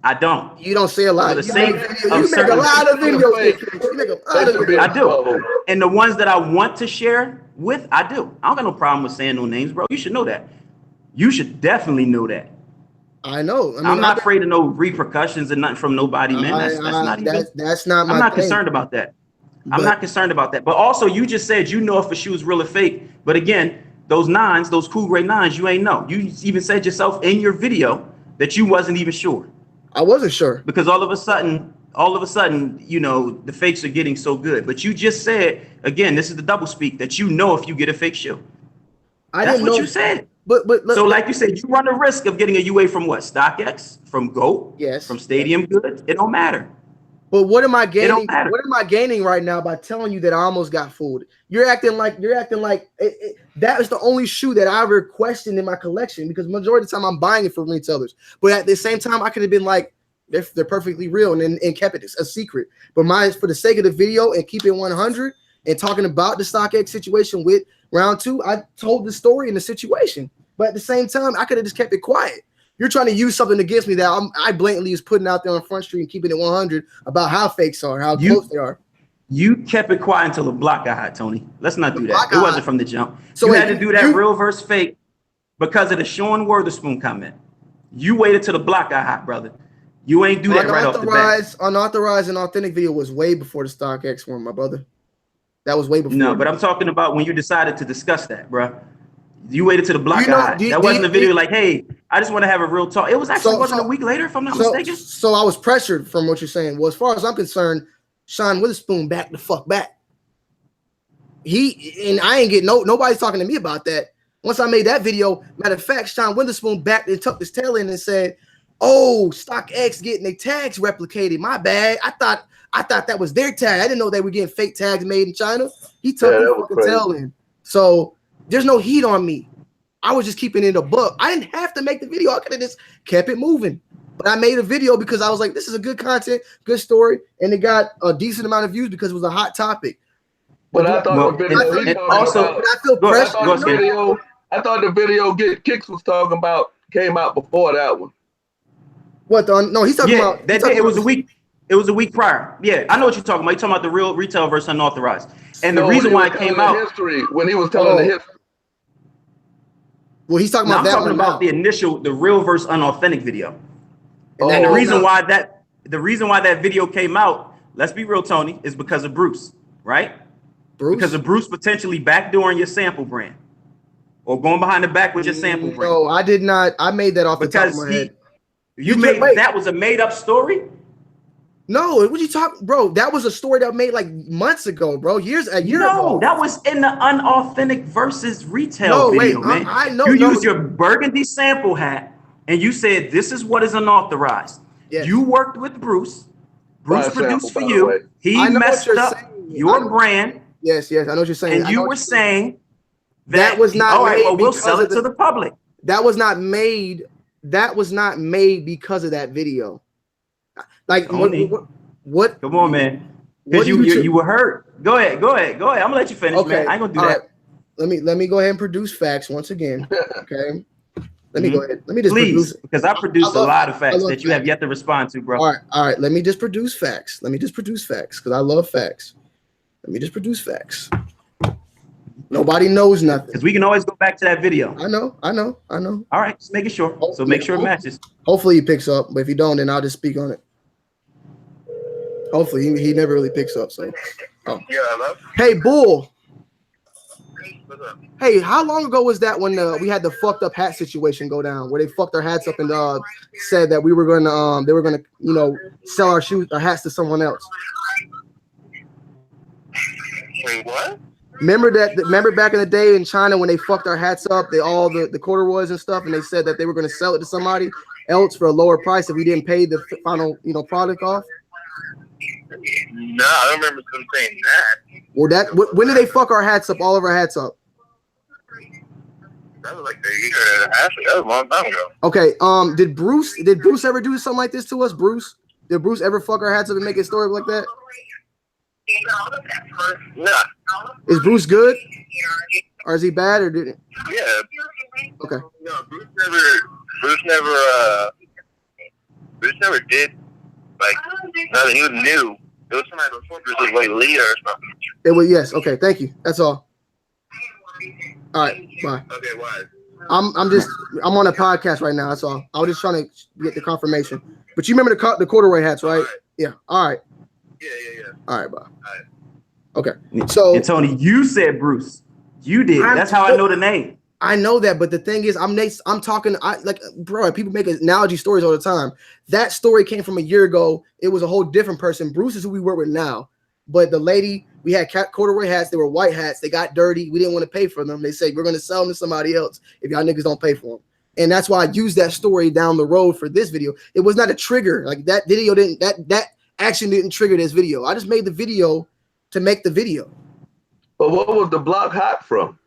I don't. You don't say a lot. For the sake you make a lot of videos. I do. And the ones that I want to share with, I do. I don't got no problem with saying no names, bro. You should know that. You should definitely know that. I know. I mean, I'm not afraid of no repercussions and nothing from nobody, man. That's not my. I'm not concerned about that. I'm not concerned about that. But also, you just said you know if a shoe is real or fake. But again, those 9s, those cool gray 9s, you ain't know. You even said yourself in your video that you wasn't even sure. I wasn't sure. Because all of a sudden, the fakes are getting so good. But you just said, again, this is the double speak, that you know if you get a fake shoe. That's what you said. But so like you said, you run the risk of getting a UA from what? StockX, from GOAT, yes, from Stadium Goods. It don't matter. But what am I gaining? What am I gaining right now by telling you that I almost got fooled? You're acting like that is the only shoe that I ever questioned in my collection, because majority of the time I'm buying it from retailers. But at the same time, I could have been like, They're perfectly real, and kept it a secret. But for the sake of the video and keep it 100 and talking about the StockX situation with round 2, I told the story and the situation. But at the same time, I could have just kept it quiet. You're trying to use something against me that I blatantly is putting out there on Front Street and keeping it 100 about how fakes are, how close they are. You kept it quiet until the block got hot, Tony. Let's not do that. It wasn't from the jump. So you had to do that real versus fake because of the Sean Witherspoon comment. You waited till the block got hot, brother. You ain't do that right off the bat. Unauthorized and authentic video was way before the StockX one, my brother. That was way before. No, but I'm talking about when you decided to discuss that, bro. You waited till the block got hot. That wasn't a video like, hey, I just want to have a real talk. It was actually wasn't a week later, if I'm not mistaken. So I was pressured from what you're saying. Well, as far as I'm concerned, Sean Witherspoon back the fuck back. And I ain't getting nobody's talking to me about that. Once I made that video, matter of fact, Sean Witherspoon backed and tucked his tail in and said, "Oh, StockX getting their tags replicated. My bad. I thought that was their tag. I didn't know they were getting fake tags made in China." He tucked his fucking tail in. So there's no heat on me. I was just keeping it a buck. I didn't have to make the video. I could have just kept it moving. But I made a video because I was like, this is a good content, good story, and it got a decent amount of views because it was a hot topic. But I thought the video I thought the video Kickz was talking about came out before that one. What? No, he's talking about that day. It was a week. It was a week prior. Yeah, I know what you're talking about. You're talking about the real retail versus unauthorized. And the reason why it came out when he was telling the history. Well, he's talking about that. I'm talking about the real versus unauthentic video. And the reason why that video came out, let's be real, Tony, is because of Bruce, right? Because of Bruce potentially backdooring your sample brand or going behind the back with your sample brand. No, I did not. I made that off the top of my head. That was a made up story? No, what you talking, bro? That was a story that made like months ago, bro. A year ago. No, that was in the unauthentic versus retail video, man. I know. You used your burgundy sample hat and you said this is what is unauthorized. Yes. You worked with Bruce. Bruce produced for you. He messed up your brand. Yes, I know what you're saying. And you were saying that was not all right. Well, we'll sell it to the public. That was not made. That was not made because of that video. Like what? Come on, man. Because you were hurt. Go ahead. I'm gonna let you finish, man. I ain't gonna do that. Right. Let me go ahead and produce facts once again. Okay. Let me go ahead. Let me just produce, because I produced a lot of facts that you have yet to respond to, bro. All right. Let me just produce facts. Because I love facts. Let me just produce facts. Nobody knows nothing. Because we can always go back to that video. I know. All right, just making sure. So make sure it matches. Hopefully he picks up, but if he don't, then I'll just speak on it. Hopefully he never really picks up. So, hello? Hey, Bull. Hey, how long ago was that when we had the fucked up hat situation go down, where they fucked our hats up and said that we were gonna they were gonna sell our hats to someone else? Wait, what? Remember back in the day in China when they fucked our hats up, the corduroys and stuff, and they said that they were going to sell it to somebody else for a lower price if we didn't pay the final product off? No, I don't remember them saying that. Well, when did they fuck our hats up? All of our hats up? That was like a year and a half ago. That was a long time ago. Okay. Did Bruce ever do something like this to us? Did Bruce ever fuck our hats up and make a story like that? No. Is Bruce good? Or is he bad? Or did it? Yeah. Okay. No, Bruce never did like nothing. He was new. It was somebody before Bruce was like leader or something. It was, yes. Okay. Thank you. That's all. All right. Bye. Okay. Why? I'm on a podcast right now. That's all. I was just trying to get the confirmation. But you remember the corduroy hats, right? Yeah. All right. Yeah. All right, bro. All right. Okay. So, and Tony, you said Bruce. You did. That's how I know the name. I know that, but the thing is, I'm talking. Bro, people make analogy stories all the time. That story came from a year ago. It was a whole different person. Bruce is who we work with now. But the lady, we had corduroy hats. They were white hats. They got dirty. We didn't want to pay for them. They said, we're going to sell them to somebody else if y'all niggas don't pay for them. And that's why I used that story down the road for this video. It was not a trigger. Like that video that action didn't trigger this video. I just made the video to make the video. But what was the block hot from?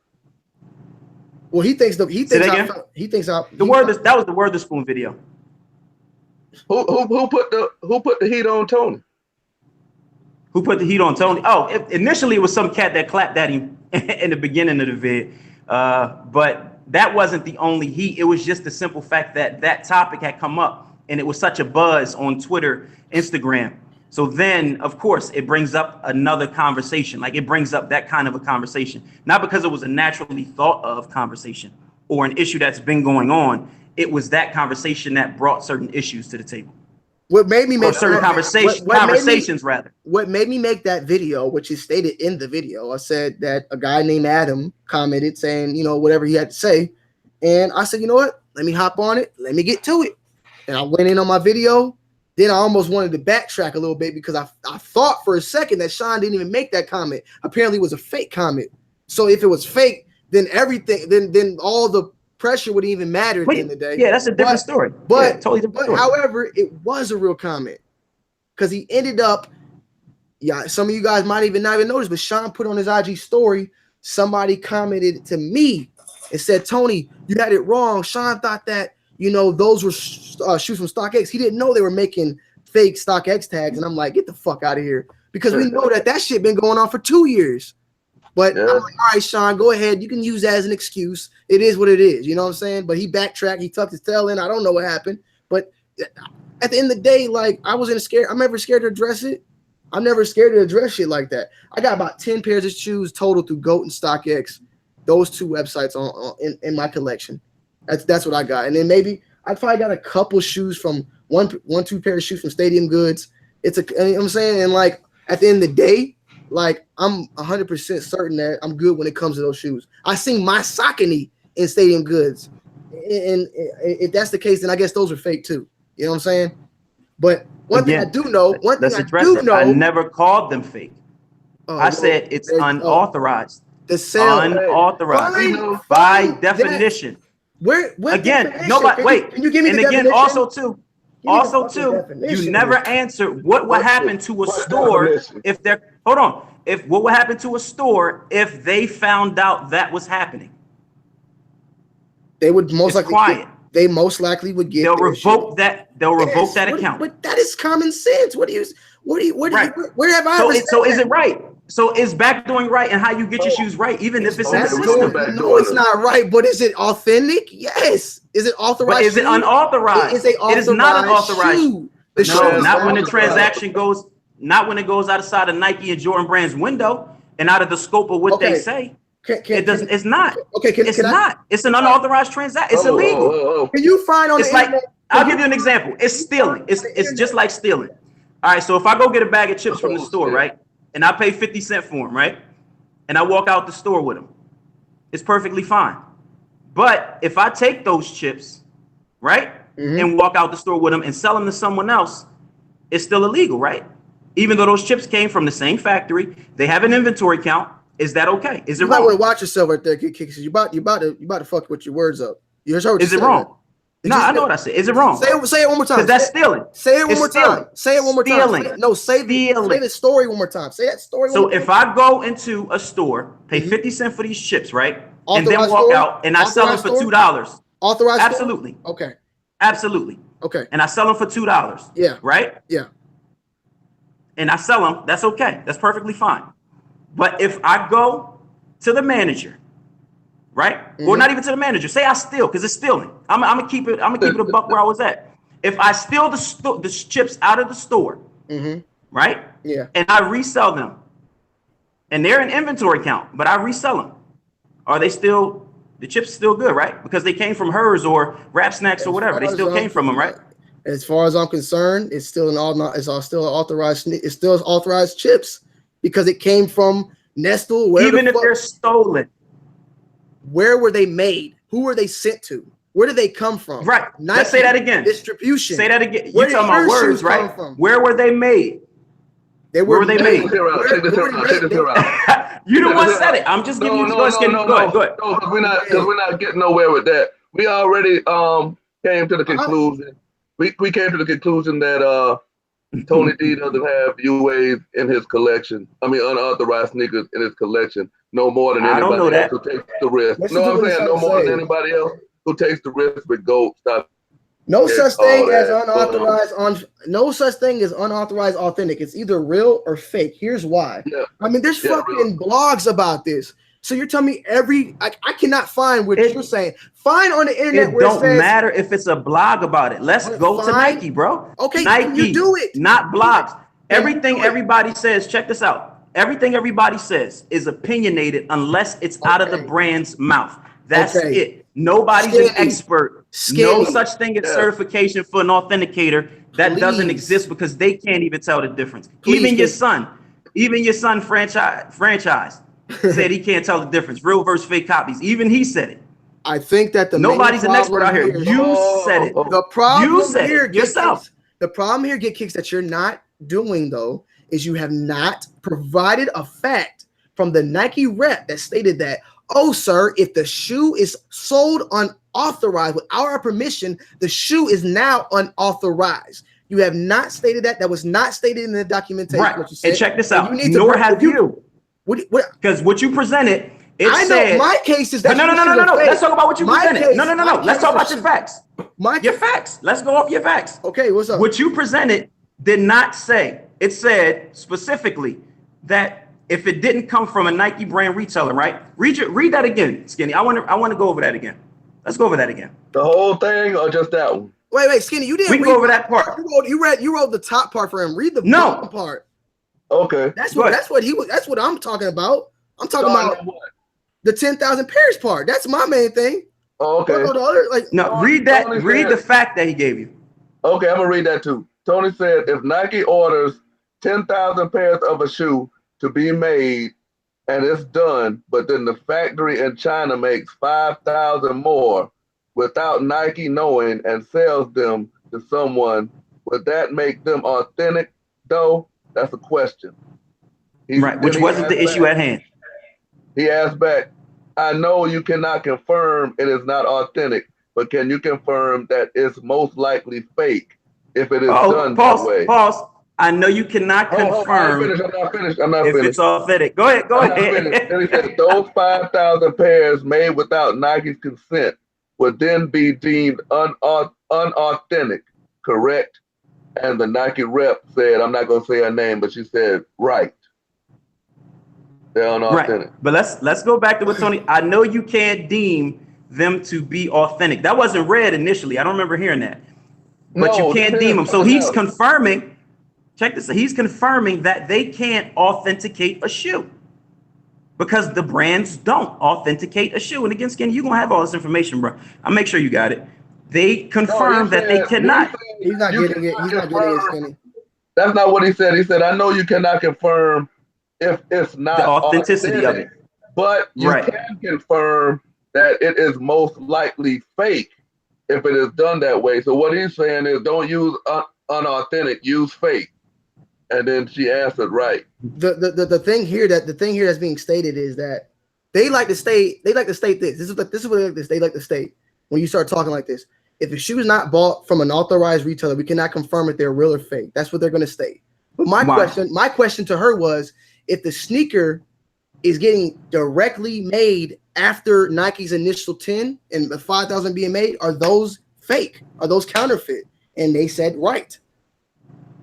Well, that was the Witherspoon video. Who put the heat on Tony? Who put the heat on Tony? Oh, initially it was some cat that clapped at him in the beginning of the vid, but that wasn't the only heat. It was just the simple fact that that topic had come up, and it was such a buzz on Twitter, Instagram. So then, of course, it brings up another conversation. Like it brings up that kind of a conversation, not because it was a naturally thought of conversation or an issue that's been going on. It was that conversation that brought certain issues to the table. What made me make certain conversations rather. What made me make that video, which is stated in the video, I said that a guy named Adam commented saying, you know, whatever he had to say. And I said, you know what? Let me hop on it. Let me get to it. And I went in on my video. Then I almost wanted to backtrack a little bit because I thought for a second that Sean didn't even make that comment. Apparently it was a fake comment. So if it was fake, then everything, then all the pressure wouldn't even matter at the end of the day. Yeah, that's a different story. But, yeah, totally different story. However, it was a real comment because he ended up, some of you guys might even not even notice, but Sean put on his IG story, somebody commented to me and said, Tony, you had it wrong. Sean thought that, you know, those were shoes from StockX. He didn't know they were making fake StockX tags. And I'm like, get the fuck out of here. Because we know that shit been going on for 2 years. But I'm like, all right, Sean, go ahead. You can use that as an excuse. It is what it is. You know what I'm saying? But he backtracked. He tucked his tail in. I don't know what happened. But at the end of the day, like, I'm never scared to address it. I'm never scared to address shit like that. I got about 10 pairs of shoes total through GOAT and StockX. Those two websites in my collection. That's what I got. And then maybe I probably got a couple shoes from two pair of shoes from Stadium Goods. You know what I'm saying? And like at the end of the day, like I'm 100% certain that I'm good when it comes to those shoes. I seen my Saucony in Stadium Goods. And if that's the case, then I guess those are fake too. You know what I'm saying? But one thing I do know, I never called them fake. I said it's unauthorized. The sale unauthorized by definition. Where again, nobody wait. Can you give me the definition? Also too, you never answered what would happen to a store if they're what would happen to a store if they found out that was happening? They would most likely would get. They'll revoke that account. But that is common sense. Where have I? So is it right? So is backdooring right and how you get your shoes right, even if it's in the system? No, it's not right. But is it authentic? Yes. Is it authorized? But is it unauthorized? It is not unauthorized. No, not when the transaction goes. Not when it goes outside of Nike and Jordan Brand's window and out of the scope of what they say. It doesn't. It's not. Okay. It's not. It's an unauthorized transaction. It's illegal. Can you find on? It's like I'll give you an example. It's stealing. It's just like stealing. All right. So if I go get a bag of chips from the store, right? And I pay 50 cents for them, right? And I walk out the store with them. It's perfectly fine. But if I take those chips, right, and walk out the store with them and sell them to someone else, it's still illegal, right? Even though those chips came from the same factory, they have an inventory count. Is that okay? Is it wrong? You might want to watch yourself right there, Kickz. You about to fuck with your words up. You heard what is it wrong? No, I know what I said. Is it wrong? Say it one more time. Because that's stealing. Say it one more time. Say it one more time. No, say the story one more time. Say that story. So if I go into a store, pay 50 cents for these chips, right? And then walk out and I sell them for $2. Authorized? Absolutely. Okay. Absolutely. Okay. And I sell them for $2. Yeah. Right? Yeah. And I sell them. That's okay. That's perfectly fine. But if I go to the manager, right? Or not even to the manager. Say I steal, because it's stealing. I'm gonna keep it a buck where I was at. If I steal the chips out of the store, right? Yeah. And I resell them, and they're in inventory count, but I resell them. Are they still the chips still good, right? Because they came from hers or Rap Snacks or whatever. They still came from them, right? As far as I'm concerned, it's still authorized. It's still authorized chips because it came from Nestle. Even if they're stolen. Where were they made? Who were they sent to? Where did they come from? Right. Nike, let's say that again. Distribution. Say that again. You're talking about words, right? Where were they made? Where were they made? Check this out. You the one said it. I'm just giving you. Go ahead. No, because we're not getting nowhere with that. We already came to the conclusion. We came to the conclusion that Tony D doesn't have UAs in his collection. I mean, unauthorized sneakers in his collection. No more than anybody else who takes the risk. No, I'm saying no more than anybody else who takes the risk with GOAT, No It's such thing all as that. unauthorized no such thing as unauthorized authentic. It's either real or fake. Here's why. Yeah. I mean, there's Yeah, fucking blogs about this. So you're telling me I cannot find what you're saying. Find on the internet It where it don't says matter if it's a blog about it. Let's go to Nike, bro. Okay, Nike, you do it. not blogs. Then Everything do it. everybody says, check this out. Everything everybody says is opinionated unless it's out of the brand's mouth. That's it. Nobody's an expert. No such thing as certification for an authenticator. That doesn't exist because they can't even tell the difference. Even your son franchise said he can't tell the difference. Real versus fake copies. Even he said it. I think that nobody's an expert out here. You said it. The problem you said here, it yourself. The problem here, Kickz, that you're not doing though, is you have not provided a fact from the Nike rep that stated that, oh, sir, if the shoe is sold unauthorized without our permission, the shoe is now unauthorized. You have not stated that. That was not stated in the documentation. Right. What you said. And check this out. Nor have you. Because what you presented, I know my case is that no. Let's talk about what you presented. No. Let's talk about your facts. Your facts. Let's go off your facts. Okay, what's up? What you presented did not say. It said specifically that if it didn't come from a Nike brand retailer, right? Read that again, Skinny. I want to go over that again. Let's go over that again. The whole thing or just that one? Wait, Skinny, you didn't. We can go over that part. You wrote the top part for him. Read the bottom part. Okay. That's what I'm talking about. I'm talking about what? The 10,000 pairs part. That's my main thing. Oh, okay. Read that. Read the fact that he gave you. Okay, I'm gonna read that too. Tony said if Nike orders 10,000 pairs of a shoe to be made and it's done, but then the factory in China makes 5,000 more without Nike knowing and sells them to someone, would that make them authentic though? That's a question. Which wasn't the issue at hand. He asked back, I know you cannot confirm it is not authentic, but can you confirm that it's most likely fake if it is done that way? Pause. I know you cannot confirm. I'm not finished. If it's authentic. Go ahead. Then he said those 5,000 pairs made without Nike's consent would then be deemed unauthentic, correct? And the Nike rep said, I'm not going to say her name, but she said, right. They're unauthentic. Right. But let's go back to what Tony, I know you can't deem them to be authentic. That wasn't read initially. I don't remember hearing that. But you can't deem them. So he's confirming, check this out, he's confirming that they can't authenticate a shoe because the brands don't authenticate a shoe. And again, Skinny, you're going to have all this information, bro. I'll make sure you got it. They confirm that they cannot. He's not getting it. He's not getting it, Skinny. That's not what he said. He said, I know you cannot confirm if it's not the authenticity of it, but you can confirm that it is most likely fake if it is done that way. So what he's saying is don't use unauthentic, use fake. And then she answered right. The thing here that's being stated is that they like to state this. This is what they like to state when you start talking like this. If a shoe is not bought from an authorized retailer, we cannot confirm if they're real or fake. That's what they're going to state. But my question to her was, if the sneaker is getting directly made after Nike's initial 10 and the 5,000 being made, are those fake? Are those counterfeit? And they said right.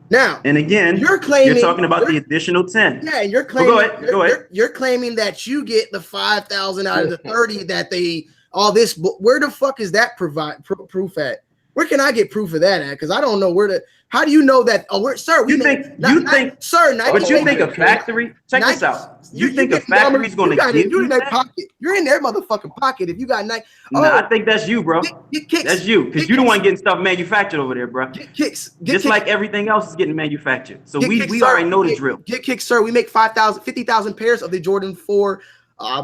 Now, and again, you're talking about the additional 10. Yeah, and you're claiming. Go ahead. You're claiming that you get the 5,000 out of the 30 that they all this. Where the fuck is that proof at? Where can I get proof of that at? Because I don't know where to. How do you know that? Oh, sir, you think, sir, Nike, but you think a factory? Check this out. You think a factory is going to give you that? Pocket. You're in their motherfucking pocket if you got Nike. No, I think that's you, bro. That's you, because you're the one getting stuff manufactured over there, bro. Kickz. Just like everything else is getting manufactured. So we already know the drill. Get Kickz, sir. We make 50,000 pairs of the Jordan 4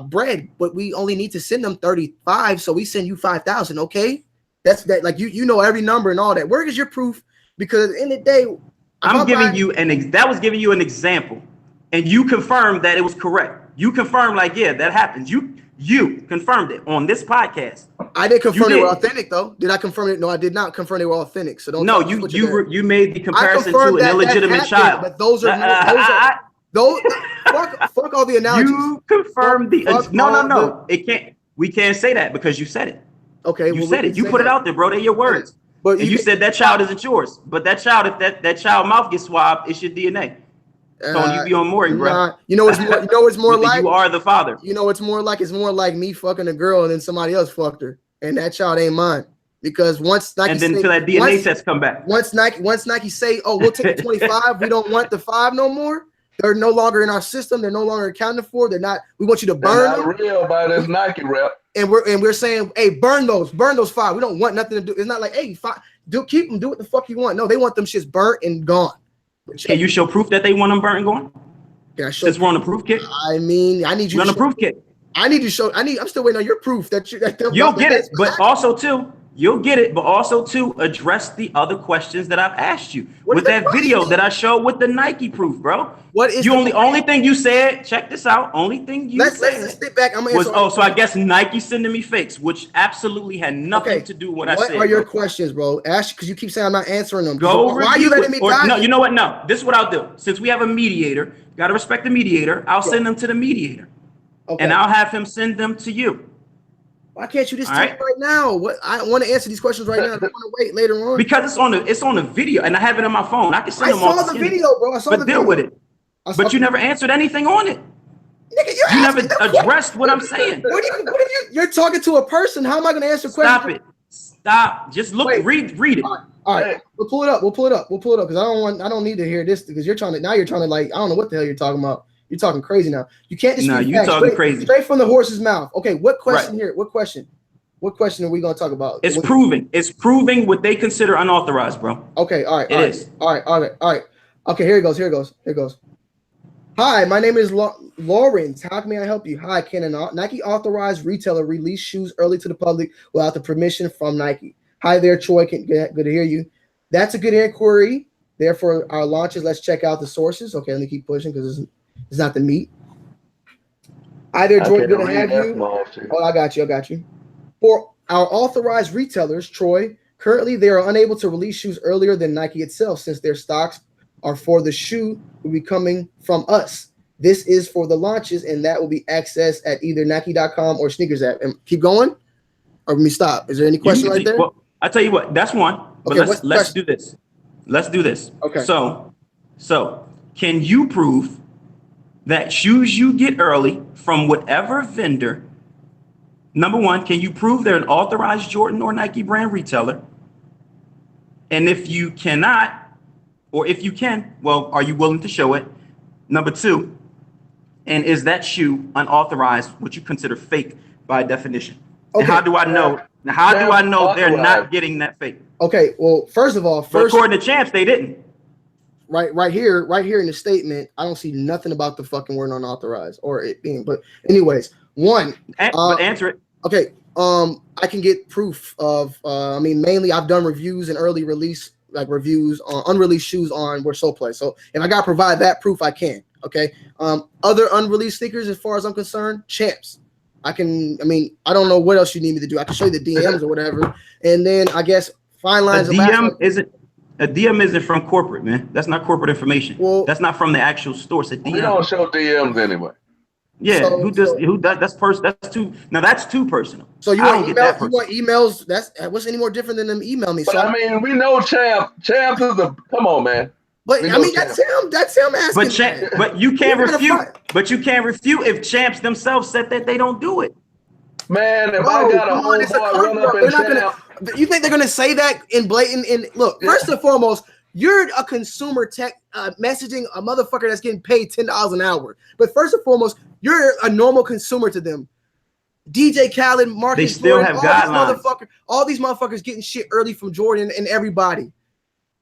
bread, but we only need to send them 35, so we send you 5,000. Okay, that's that. Like you know every number and all that. Where is your proof? Because at the end of the day, I'm giving you that was giving you an example, and you confirmed that it was correct. You confirmed, like, yeah, that happens. You confirmed it on this podcast. I didn't confirm they were authentic, though. Did I confirm it? No, I did not confirm they were authentic. So don't. No, you made the comparison to an illegitimate child. But those are fuck all the analogies. You confirmed no. It can't. We can't say that because you said it. Okay, you said it. You put it out there, bro. They're your words. But and you said that child isn't yours. But that child, if that child mouth gets swabbed, it's your DNA. Tony, you be on Maury, bro. You know it's more. You know it's more like you are the father. You know it's more like me fucking a girl and then somebody else fucked her, and that child ain't mine. Because once Nike and then until that DNA test come back. Once Nike say, oh, we'll take the 25, we don't want the 5 no more. They're no longer in our system. They're no longer accounted for. They're not. We want you to burn them. Real by this Nike rep. And we're saying, hey, burn those 5. We don't want nothing to do. It's not like, hey, keep them. Do what the fuck you want. No, they want them shits burnt and gone. Can you show proof that they want them burnt and gone? Yeah, since we're on the proof kick. I mean, I need you on the proof kick. I need to show. I'm still waiting on your proof that you'll get it, but also too. You'll get it, but also to address the other questions that I've asked you with that video that I showed with the Nike proof, bro. What is only thing you said? Check this out. Only thing you said let's sit back. I'm gonna was so I guess Nike sending me fakes, which absolutely had nothing to do with what I said. What are your questions, bro? Ask because you keep saying I'm not answering them. Go. Why are you letting me die? No, you know what? No, this is what I'll do. Since we have a mediator, gotta respect the mediator. I'll send them to the mediator, and I'll have him send them to you. Why can't you just tell me right now? What I want to answer these questions right now. I don't want to wait later on. Because it's on the video, and I have it on my phone. I can send them. I saw the video, bro. I saw the video. But deal with it. But you never answered anything on it. Nigga, you never addressed what I'm saying. What if you're talking to a person? How am I going to answer questions? Stop it. Stop. Just look. Read it. All right. We'll pull it up. Because I don't need to hear this because you're trying to like I don't know what the hell you're talking about. You're talking crazy now. You can't just you're talking crazy. Straight from the horse's mouth. Okay, what question here? What question? What question are we gonna talk about? It's proving. It's proving what they consider unauthorized, bro. Okay, all right. It is. All right. Okay, here it goes. Hi, my name is Lawrence. How may I help you? Hi, can a Nike authorized retailer release shoes early to the public without the permission from Nike? Hi there, Troy. Good to hear you. That's a good inquiry. Therefore, our launches. Let's check out the sources. Okay, let me keep pushing because it's not the meat. Hi there, Troy. Good to have you. Oh, I got you. For our authorized retailers, Troy, currently they are unable to release shoes earlier than Nike itself since their stocks are for the shoe will be coming from us. This is for the launches, and that will be accessed at either Nike.com or Sneakers app. And keep going, or let me stop. Is there any question right there? Well, I tell you what, that's one. But okay, let's do this. Let's do this. Okay. So can you prove that shoes you get early from whatever vendor? Number one, can you prove they're an authorized Jordan or Nike brand retailer? And if you cannot, or if you can, well, are you willing to show it? Number two, and is that shoe unauthorized, what you consider fake by definition? Okay. And how do I know? How do I know they're not getting that fake? Okay, well, first of all, according to Champs, they didn't. Right here in the statement, I don't see nothing about the fucking word unauthorized or it being. But anyways, but answer it. Okay, I can get proof of. I mean, mainly I've done reviews and early release, like reviews on unreleased shoes on where So Play. So if I gotta provide that proof, I can. Okay. Other unreleased sneakers, as far as I'm concerned, Champs. I don't know what else you need me to do. I can show you the DMs or whatever, and then I guess fine lines. A DM isn't from corporate, man. That's not corporate information. Well, that's not from the actual store. It's a DM. We don't show DMs anyway. Yeah, who does? That's too. Now that's too personal. So you want emails? That's what's any more different than them email me? But so I mean, we know Champ is the. Come on, man. But I mean, that's him. That's him asking. But you can't refute. But you can't refute if Champs themselves said that they don't do it. Man, if I got a homeboy run up and Champ, you think they're gonna say that in blatant? Look, first and foremost, you're a consumer tech messaging a motherfucker that's getting paid $10 an hour. But first and foremost, you're a normal consumer to them. DJ Khaled, Marcus, they still have guidelines. All these motherfuckers getting shit early from Jordan and everybody.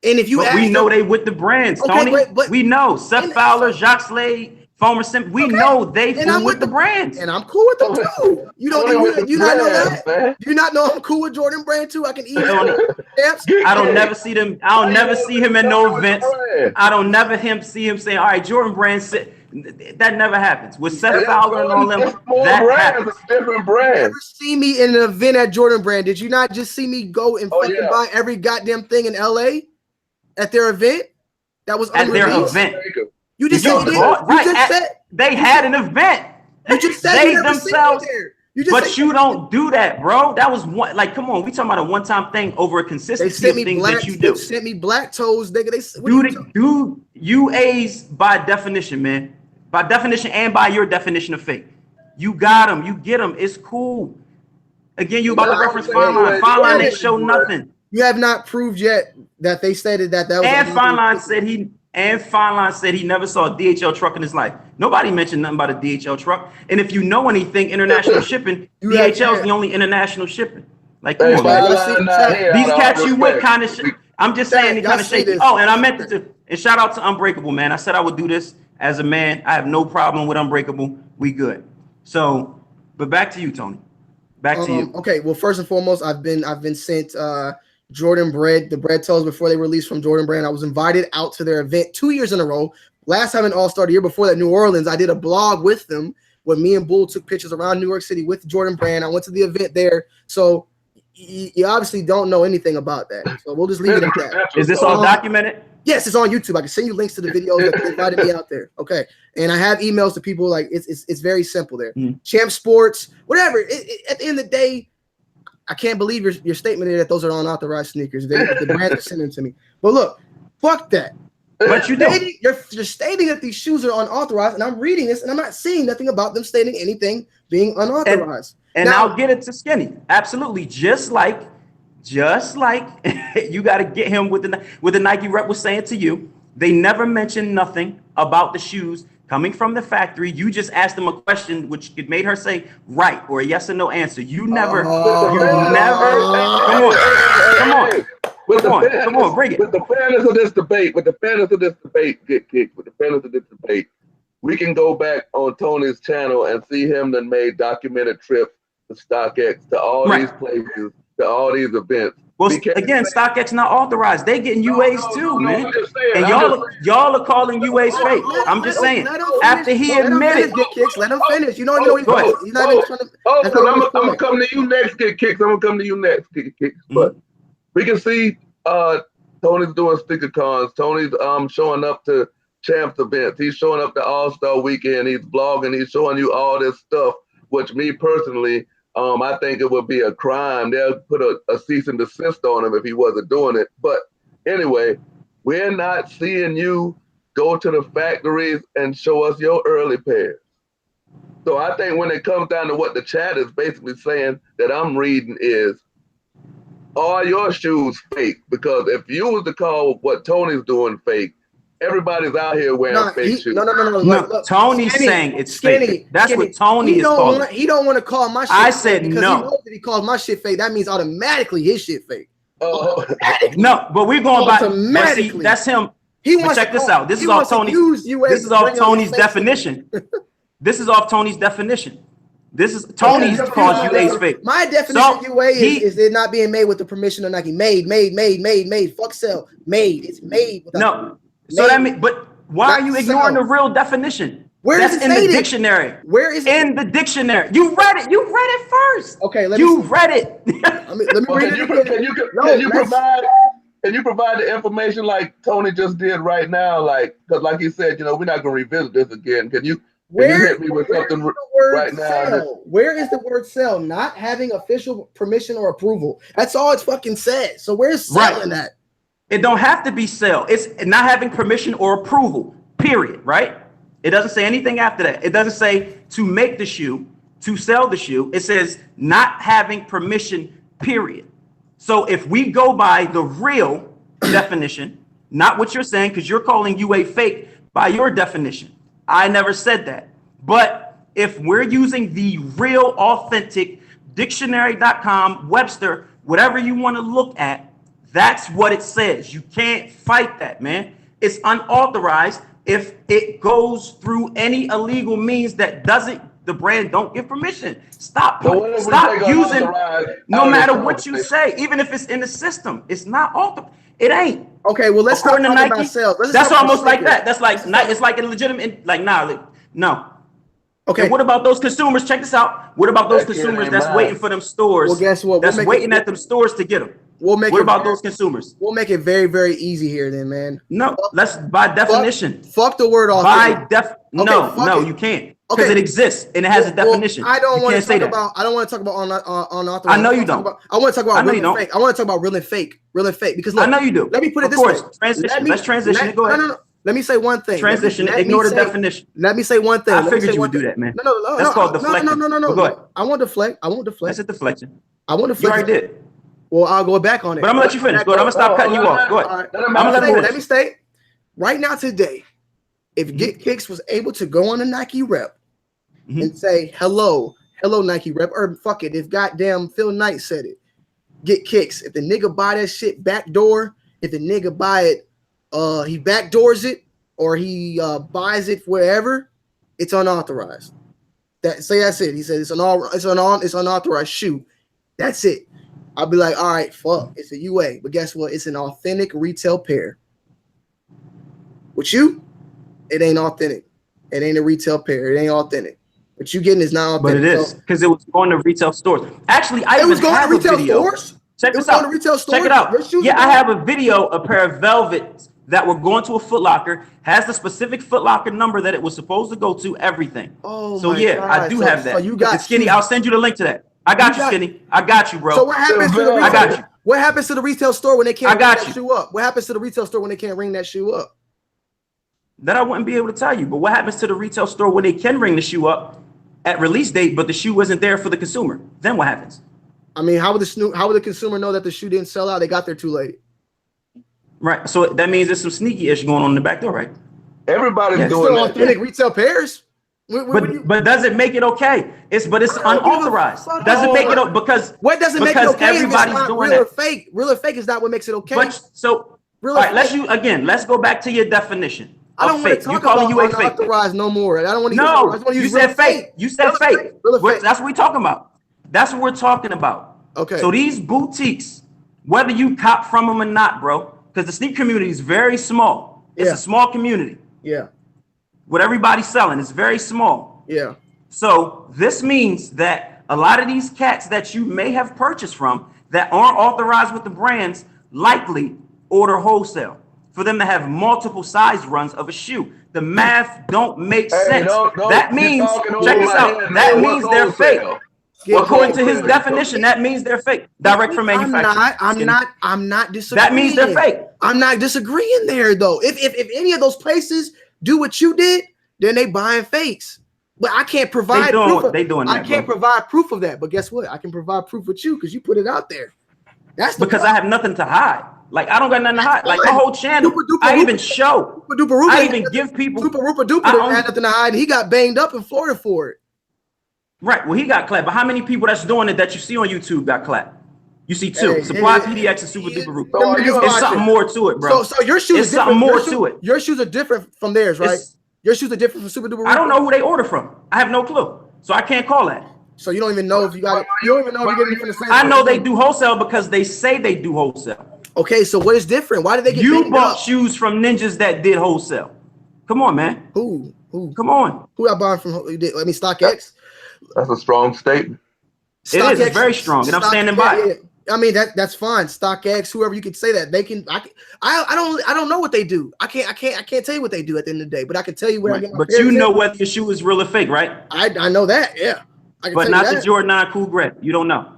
And if you we know they with the brands, Tony. We know Seth Fowler, Jacques Slade, Fomer Simpson. We know they with the brands, and I'm cool with them too. You not know that? Man. Do you not know I'm cool with Jordan Brand too? I can eat it. I don't never see them. I don't never see him at no events. I don't never see him saying, "All right, Jordan Brand." That never happens with Seth Fowler and all them. That happens. Different brand. You never see me in an event at Jordan Brand. Did you not just see me go and fucking buy every goddamn thing in LA at their event? That was at their event. You just said they had an event. You just said they themselves. But you don't do that, bro. That was one. Like, come on, we talking about a one-time thing over a consistency of things that you do. They sent me black toes, nigga. Dude, UAs by definition, man. By definition and by your definition of fake. You got them. You get them. It's cool. Again, you about to reference Fine Line. Fine Line ain't show nothing. You have not proved yet that they stated that was. And Fine Line said he never saw a DHL truck in his life. Nobody mentioned nothing about a DHL truck. And if you know anything, international shipping, DHL is the only international shipping. Like, come on, man. These cats you with kind of shit. I'm just saying, they kind of shaky. Oh, and I meant to. And shout out to Unbreakable, man. I said I would do this as a man. I have no problem with Unbreakable. We good. So, but back to you, Tony. Back to you. Okay. Well, first and foremost, I've been sent Jordan Bread, the bread toes before they released from Jordan Brand. I was invited out to their event 2 years in a row. Last time in All-Star, the year before that, New Orleans, I did a blog with them when me and Bull took pictures around New York City with Jordan Brand. I went to the event there. So you obviously don't know anything about that. So we'll just leave it at that. Is this all documented? Yes, it's on YouTube. I can send you links to the videos that they invited me out there. Okay. And I have emails to people. Like, it's very simple there. Champ Sports, whatever. At the end of the day, I can't believe your statement there that those are unauthorized sneakers. The brand is sending to me. But look, fuck that. But you're stating that these shoes are unauthorized, and I'm reading this, and I'm not seeing nothing about them stating anything being unauthorized. And now, I'll get it to Skinny. Absolutely. Just like you got to get him with the Nike rep was saying to you. They never mentioned nothing about the shoes coming from the factory. You just asked them a question which made her say right or a yes or no answer. You never. Come on, bring it. With the fairness of this debate, we can go back on Tony's channel and see him that made documented trips to StockX, to all these places, to all these events. Well, again, StockX not authorized. They getting UAs too, man. And y'all are calling UAs fake. I'm just saying. After he admitted, let him finish. You know he's not even trying to. I'm gonna come to you next, Kickz. But we can see Tony's doing sticker cons. Tony's showing up to Champs events. He's showing up to All-Star Weekend. He's blogging. He's showing you all this stuff, which me personally, I think it would be a crime. They'll put a cease and desist on him if he wasn't doing it. But anyway, we're not seeing you go to the factories and show us your early pairs. So I think when it comes down to what the chat is basically saying that I'm reading is, are your shoes fake? Because if you was to call what Tony's doing fake, everybody's out here wearing fake shoes. No. Look, Tony's saying it's fake. That's what Tony is calling. He don't want to call my shit I said fake no. He knows if he calls my shit fake, that means automatically his shit fake. No, but we're going by. See, that's him. Check this out. This is off Tony's. This is off Tony's definition. This is off Tony's definition. This is Tony's calls UA's fake. My definition of UA is it not being made with the permission of Nike. Made. Fuck sell. Made. It's made. No. So that means, but why are you ignoring the real definition? Where is it in the dictionary? Where is it? In the dictionary. You read it. You read it first. Okay, read it. Let me read it. Can you provide the information like Tony just did right now? Like, because like he said, we're not going to revisit this again. Can you hit me with something right now? Where is the word sell? Not having official permission or approval. That's all it fucking says. So where's selling that? It don't have to be sell. It's not having permission or approval, period, right? It doesn't say anything after that. It doesn't say to make the shoe, to sell the shoe. It says not having permission, period. So if we go by the real definition, not what you're saying, because you're calling UA fake by your definition. I never said that. But if we're using the real, authentic dictionary.com, Webster, whatever you want to look at, that's what it says. You can't fight that, man. It's unauthorized if it goes through any illegal means that the brand don't give permission. Stop using, no matter what you say, even if it's in the system, it's not authorized. It ain't. Okay, well, let's start talking about sales. That's almost like that. That's like, it's like a legitimate, no. Okay. And what about those consumers? Check this out. What about those consumers that's waiting for them stores? Well, guess what? That's waiting at them stores to get them. What about those consumers? We'll make it very, very easy here then, man. No, let's by definition. Fuck the word authentic. No, you can't. Because it exists and it has a definition. I don't want to talk about. I don't want to talk about unauthorized. I know you don't. I want to talk about real and fake. I want to talk about real and fake. Because look, I know you do. Let me put it this way. Let's transition. Go ahead. No. Let me say one thing. Transition. Ignore the definition. Let me say one thing. I figured you would do that, man. No. That's called deflection. No. Go ahead. I won't deflect. That's a deflection. I won't deflect. You already did. Well, I'll go back on it. But I'm gonna let you finish. Go ahead. I'm gonna stop cutting you off. Go ahead. Let me state. Right now, today, if Kickz was able to go on a Nike rep and say, hello Nike rep, or fuck it, if goddamn Phil Knight said it, get Kickz. If the nigga buy that shit backdoor, if the nigga buy it, he backdoors it, or he buys it wherever, it's unauthorized. That's it. He said it's unauthorized shoe. That's it. I'll be like, all right, fuck, it's a UA, but guess what? It's an authentic retail pair. With you, it ain't authentic. It ain't a retail pair. It ain't authentic. What you getting is not authentic. But it is, because it was going to retail stores. Actually, I was going to retail stores. Check this out. Check it out. Yeah, I have a video, a pair of Velvets that were going to a Foot Locker, has the specific Foot Locker number that it was supposed to go to, everything. Oh, so yeah, God. I do have that. So you got Skinny. I'll send you the link to that. I got you, Skinny. I got you, bro. So what happens to the retail? I got you. What happens to the retail store when they can't ring that shoe up? What happens to the retail store when they can't ring that shoe up? That I wouldn't be able to tell you. But what happens to the retail store when they can ring the shoe up at release date, but the shoe wasn't there for the consumer? Then what happens? I mean, how would the consumer know that the shoe didn't sell out? They got there too late. Right. So that means there's some sneaky ish going on in the back door, right? Everybody's doing still authentic retail pairs. But does it make it okay? It's unauthorized. Doesn't make it because what doesn't make it okay? Everybody's doing real or fake. Real or fake is not what makes it okay. Let's go back to your definition. I don't want to talk about unauthorized no more. I don't want to. No, you said fake. You said fake. That's what we're talking about. That's what we're talking about. Okay. So these boutiques, whether you cop from them or not, bro, because the sneaker community is very small. It's a small community. Yeah. What everybody's selling is very small. Yeah. So this means that a lot of these cats that you may have purchased from that aren't authorized with the brands likely order wholesale for them to have multiple size runs of a shoe. The math don't make sense. That means, check this out, that means they're fake. According to his definition, that means they're fake. Direct from manufacturer. I'm not disagreeing. That means they're fake. I'm not disagreeing there though. If any of those places do what you did, then they buying fakes. But I can't provide proof. I can't provide proof of that. But guess what? I can provide proof with you because you put it out there. That's because I have nothing to hide. Like I don't got nothing to hide. Like my whole channel, I even show. I even give people. Super duper didn't have nothing to hide. He got banged up in Florida for it. Right. Well, he got clapped. But how many people that's doing it that you see on YouTube got clapped? You see two. Supply PDX and Super Duper Root. It's something more to it, bro. So your shoes. It's something more to it. Your shoes are different from theirs, right? Your shoes are different from Super Duper Root. I don't know who they order from. I have no clue. So I can't call that. So you don't even know if you got it. You don't even know if you're getting it from the same. I know they do wholesale because they say they do wholesale. Okay, so what is different? Why did they get? You bought shoes from ninjas that did wholesale. Come on, man. Who? Come on. Who I bought from? StockX. That's a strong statement. It is very strong, and I'm standing by it. I mean that's fine. StockX, whoever you could say that they can. I don't know what they do. I can't tell you what they do at the end of the day. But I can tell you where I get my. But you know whether your shoe is real or fake, right? I know that. Yeah. But not the Jordan 9 Cool Grip. You don't know.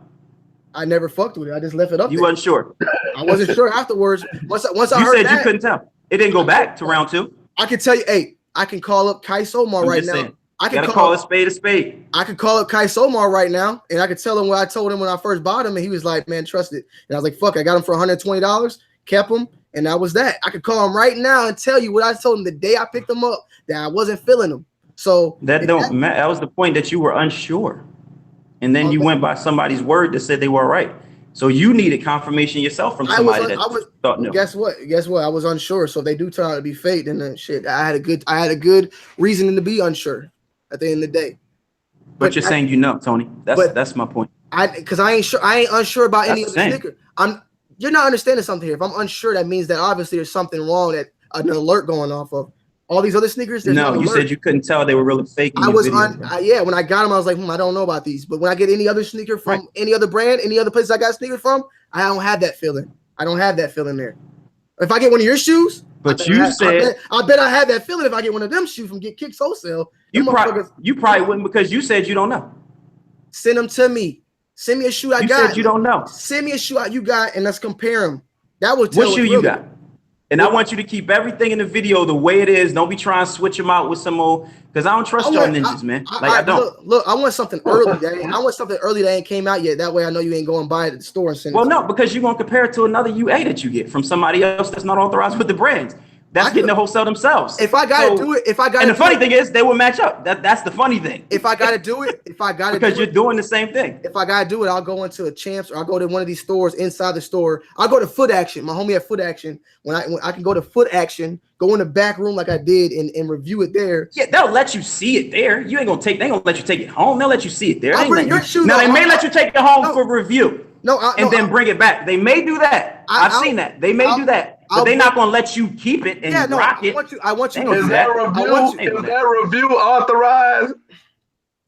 I never fucked with it. I just left it up. You wasn't sure. I wasn't sure afterwards. Once I heard you said that, you couldn't tell. It didn't go back to round 2. I can tell you. Hey, I can call up Kai Somar right now. Saying, I can call a spade a spade. I could call up Kai Somar right now, and I could tell him what I told him when I first bought him, and he was like, "Man, trust it." And I was like, "Fuck!" I got him for $120, kept him, and that was that. I could call him right now and tell you what I told him the day I picked him up that I wasn't feeling him. So that was the point that you were unsure, and then you went by somebody's word that said they were right. So you needed confirmation yourself from somebody thought no. Guess what? I was unsure. So if they do turn out to be fake, then shit. I had a good reason to be unsure at the end of the day. But you're saying you know, Tony. That's my point. Because I ain't unsure about any of the sneaker. You're not understanding something here. If I'm unsure, that means that obviously there's something wrong, that an alert going off of. All these other sneakers. No, you said you couldn't tell they were really fake. I was when I got them, I was like, I don't know about these. But when I get any other sneaker from any other brand, any other place I got sneakers from, I don't have that feeling. I don't have that feeling there. If I get one of your shoes, but you said I bet I had that feeling if I get one of them shoes from Kickz wholesale. You probably wouldn't because you said you don't know. Send them to me. Send me a shoe I got. You said you don't know. Send me a shoe you got and let's compare them. That will tell what shoe you got. And I want you to keep everything in the video the way it is. Don't be trying to switch them out with some old, because I don't trust y'all ninjas, man. I don't. Look, I want something early. I want something early that ain't came out yet. That way I know you ain't going to buy it at the store and send it. Well, no, because you're going to compare it to another UA that you get from somebody else that's not authorized with the brands. That's getting the wholesale themselves. If I got to do it, and the funny thing is, they will match up. That's the funny thing. If I got to do it, because you're doing the same thing. If I got to do it, I'll go into a Champs or I'll go to one of these stores inside the store. I'll go to Foot Action. My homie at Foot Action. When I can go to Foot Action, go in the back room like I did and review it there. Yeah, they'll let you see it there. You ain't gonna they ain't gonna let you take it home. They'll let you see it there. Now they may let you take it home for review. Then bring it back. They may do that. I've seen that. They may do that. But they're not gonna let you keep it and rock it. I want you. Is that review authorized?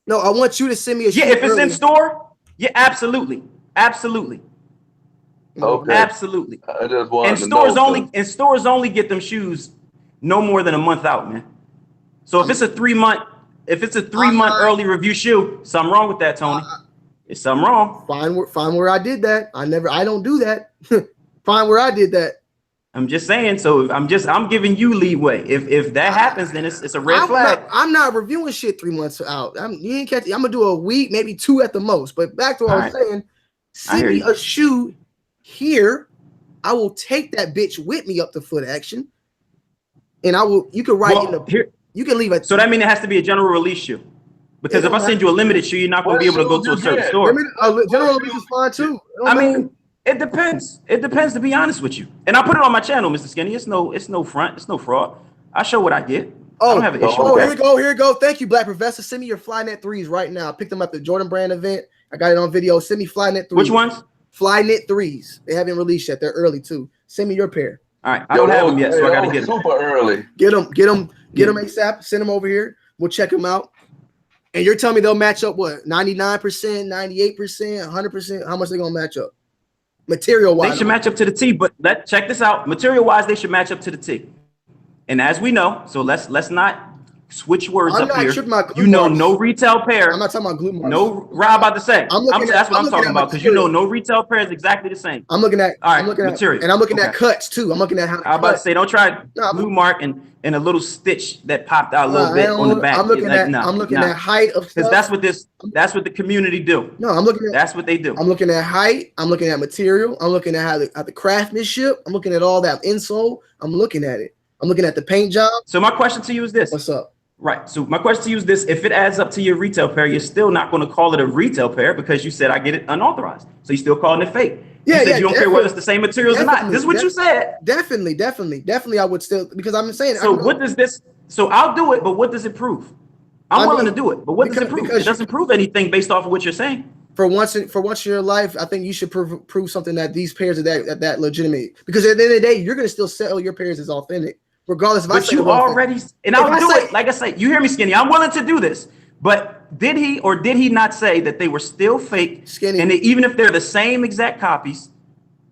No, I want you to send me a shoe. Yeah, if it's in store, yeah, absolutely. Okay. Absolutely. I just want to stores only get them shoes no more than a month out, man. So if it's a 3 month, early review shoe, something wrong with that, Tony. It's something wrong. Fine where I did that. I don't do that. Fine where I did that. I'm just saying. So I'm giving you leeway. If that happens, then it's a red flag. I'm not reviewing shit 3 months out. You ain't catch it. I'm gonna do a week, maybe 2 at the most. But back to what I was saying. Send me a shoe here. I will take that bitch with me up to Foot Action, and you can write in the here. You can leave it. So that means it has to be a general release shoe. Because if I send you a limited shoe, you're not going to be able to go to a certain store. General release is fine too. I mean, it depends. It depends, to be honest with you. And I put it on my channel, Mr. Skinny. It's no front. It's no fraud. I show what I get. I don't have an issue. Here we go. Thank you, Black Professor. Send me your Flynet 3s right now. I picked them up at the Jordan Brand event. I got it on video. Send me Flynet 3s. Which ones? Flynet 3s. They haven't released yet. They're early too. Send me your pair. All right. I don't have them yet, so I got to get them. Super early. Get them ASAP. Send them over here. We'll check them out. And you're telling me they'll match up what? 99%, 98%, 100%? How much they gonna match up? Material wise. They should match up to the T, but check this out. Material wise, they should match up to the T. And as we know, so let's not switch words up here. You know, no retail pair. I'm not talking about glue marks. No, Rob about to say. That's what I'm talking about, because you know no retail pair is exactly the same. I'm looking at material, and I'm looking at cuts too. I'm looking at how. I'm about to say, don't try glue mark and a little stitch that popped out a little bit on the back. I'm looking at height of stuff. Because that's what the community do. No, I'm looking at that's what they do. I'm looking at height. I'm looking at material. I'm looking at how the craftsmanship. I'm looking at all that insole. I'm looking at it. I'm looking at the paint job. So my question to you is this. What's up? Right. So my question to you is this: if it adds up to your retail pair, you're still not going to call it a retail pair because you said I get it unauthorized. So you're still calling it fake. Yeah, you said you don't care whether it's the same materials or not. This is what you said. Definitely. I would still, because I'm saying. So what does this? So I'll do it, but what does it prove? I'm willing to do it, but what does it prove? It doesn't prove anything based off of what you're saying. For once in your life, I think you should prove something that these pairs are that legitimate. Because at the end of the day, you're going to still sell your pairs as authentic. Regardless if I say you already, and I'll do it. Like I say, you hear me, Skinny. I'm willing to do this. But did he or did he not say that they were still fake? Skinny. And even if they're the same exact copies,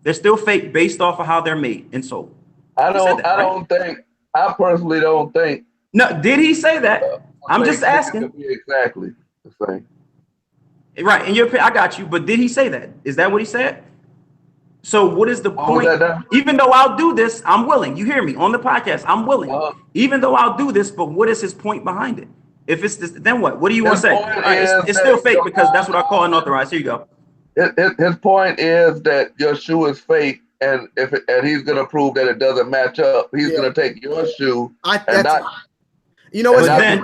they're still fake based off of how they're made and sold. I personally don't think. No, did he say that? I'm just asking. Exactly the same. Right, and I got you. But did he say that? Is that what he said? So what is the point? Even though I'll do this, I'm willing. You hear me on the podcast? I'm willing. Even though I'll do this, but what is his point behind it? If it's this, then what? What do you want to say? It's still fake because that's what I call unauthorized. Here you go. His point is that your shoe is fake, and he's gonna prove that it doesn't match up. He's gonna take your shoe You know what? Then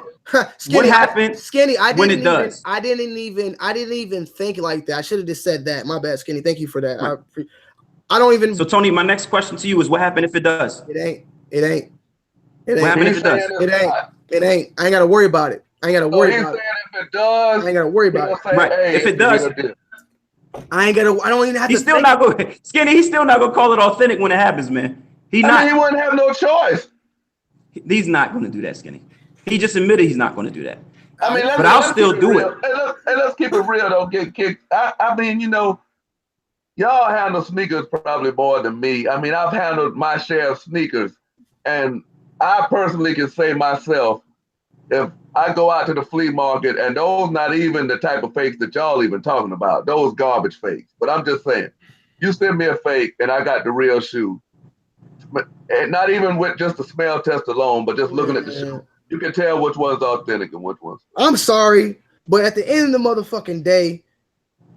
Skinny, what happens? Skinny, when it does? I didn't even think like that. I should have just said that. My bad, Skinny. Thank you for that. Right. I don't even. So Tony, my next question to you is: what happened if it does? It ain't. What happened if it does? It ain't. I ain't gotta worry about it. I ain't gotta worry about it. If it does, I ain't gotta worry about it. Right. If it does, I don't even have to. He's still not going. Skinny. He's still not gonna call it authentic when it happens, man. He wouldn't have no choice. He's not gonna do that, Skinny. He just admitted he's not gonna do that. I mean, but I'll still do it. And let's keep it real. Don't get kicked. I mean, you know, y'all handle sneakers probably more than me. I mean, I've handled my share of sneakers, and I personally can say myself, if I go out to the flea market, and those not even the type of fakes that y'all even talking about, those garbage fakes. But I'm just saying, you send me a fake, and I got the real shoe. And not even with just the smell test alone, but just looking at the shoe, you can tell which one's authentic and which one's. I'm sorry, but at the end of the motherfucking day,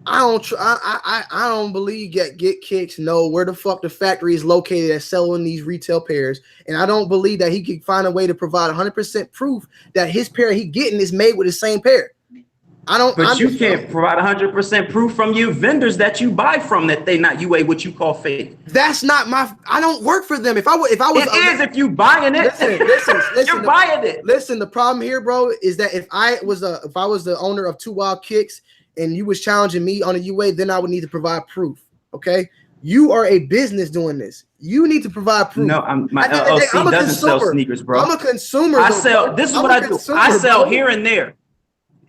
I don't believe get Kickz know where the fuck the factory is located at selling these retail pairs, and I don't believe that he can find a way to provide 100% proof that his pair he getting is made with the same pair. I don't. But you can't provide 100% proof from you vendors that you buy from that they not UA what you call fake. That's not my. I don't work for them. If I was, if you buying it. Listen. You're buying it. Listen, the problem here, bro, is that if I was the owner of 2WILD Kickz and you was challenging me on a UA, then I would need to provide proof. Okay. You are a business doing this. You need to provide proof. No, my LLC doesn't sell sneakers, bro. I'm a consumer. I sell. This is what I do. I sell here and there.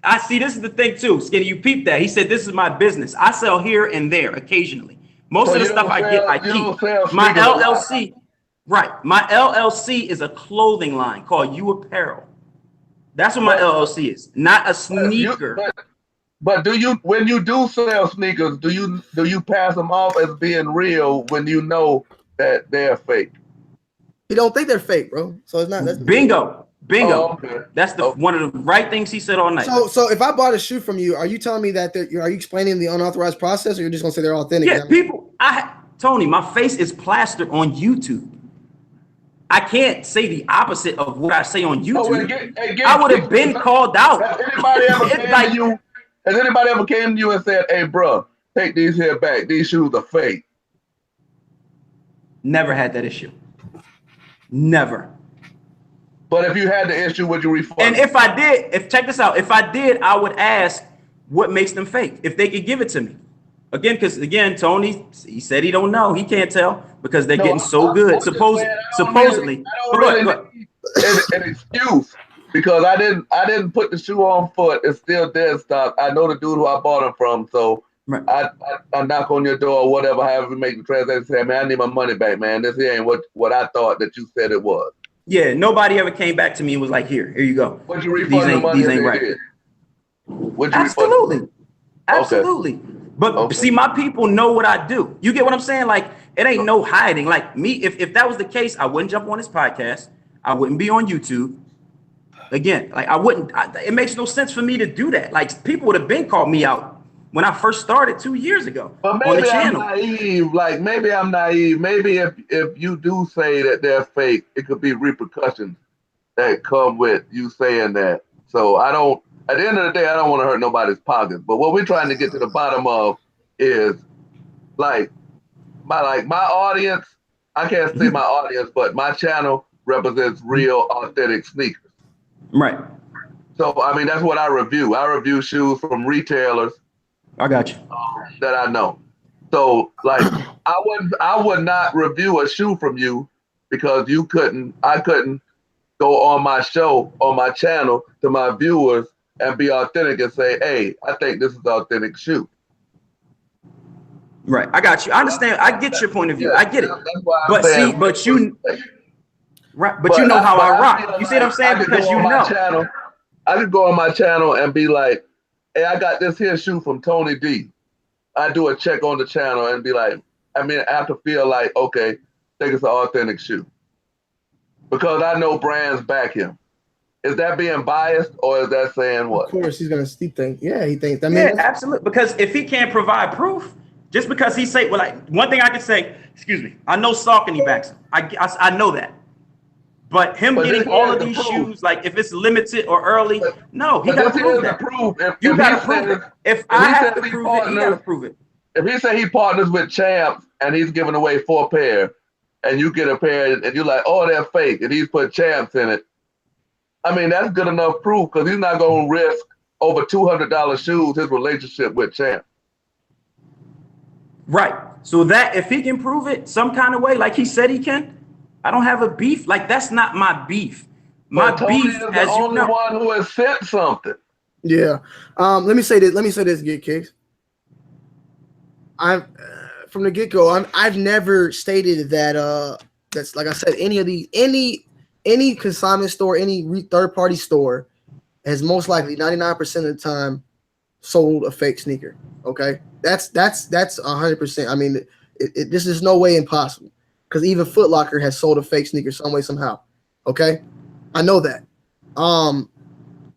I see. This is the thing too, Skinny. You peep that. He said, "This is my business. I sell here and there occasionally. Most of the stuff I get, I keep. My LLC, right? My LLC is a clothing line called You Apparel. That's what my LLC is, not a sneaker. But do you, when you do sell sneakers, do you pass them off as being real when you know that they're fake? You don't think they're fake, bro. So it's not. That's bingo. Oh, okay. That's the one of the right things he said all night. So if I bought a shoe from you, are you telling me that are you explaining the unauthorized process, or you're just gonna say they're authentic? Yeah, people. Tony, my face is plastered on YouTube. I can't say the opposite of what I say on YouTube. I would have been called out. Has anybody ever came to you and said, "Hey, bro, take these here back. These shoes are fake"? Never had that issue. Never. But if you had the issue, would you refund? And if I did, check this out. If I did, I would ask what makes them fake. If they could give it to me. Again, Tony, he said he don't know. He can't tell because they're getting so good. Supposedly. I don't really need an excuse because I didn't put the shoe on foot. It's still dead stock. I know the dude who I bought them from, so right. I knock on your door or whatever, however you make the transaction. Say, man, I need my money back, man. This here ain't what I thought that you said it was. Yeah, nobody ever came back to me and was like, here you go. Would you refund the money? These ain't right. Absolutely. Okay. But see, my people know what I do. You get what I'm saying? Like, it ain't no hiding. Like me, if that was the case, I wouldn't jump on this podcast. I wouldn't be on YouTube. Again, like it makes no sense for me to do that. Like people would have been called me out when I first started 2 years ago on the channel. Maybe I'm naive. Maybe if you do say that they're fake, it could be repercussions that come with you saying that. So at the end of the day, I don't want to hurt nobody's pockets. But what we're trying to get to the bottom of is my audience. I can't say my audience, but my channel represents real, authentic sneakers. Right. So I mean, that's what I review. I review shoes from retailers. I got you. That I know. So I would not review a shoe from you because I couldn't go on my show, on my channel to my viewers and be authentic and say, hey, I think this is an authentic shoe. Right. I got you. I understand. I get your point of view. I get it. But you know how I rock. You see what I'm saying? Because you know. I could go on my channel and be like, hey, I got this here shoe from Tony D. I do a check on the channel and be like, I have to feel like, okay, I think it's an authentic shoe. Because I know brands back him. Is that being biased or is that saying what? Of course, he thinks. Yeah, he thinks. Absolutely. Because if he can't provide proof, just because he say, one thing I can say, excuse me, I know Saucony backs him. I know that. But getting all of these shoes, like if it's limited or early, no, he got to prove that. You got to prove it. If I have to prove it, he got to prove it. If he say he partners with Champs and he's giving away 4 pair, and you get a pair and you're like, oh, they're fake, and he's put Champs in it, that's good enough proof because he's not going to risk over $200 shoes his relationship with Champs. Right. So that if he can prove it some kind of way, like he said he can, I don't have a beef. Like that's not my beef. My beef is the only one who has said something. Yeah. Let me say this. Get Kickz. from the get-go, I've never stated that that's like I said, any consignment store, any third-party store has most likely 99% of the time sold a fake sneaker. Okay, that's 100%. I mean, this is no way impossible because even Foot Locker has sold a fake sneaker some way somehow. Okay, I know that.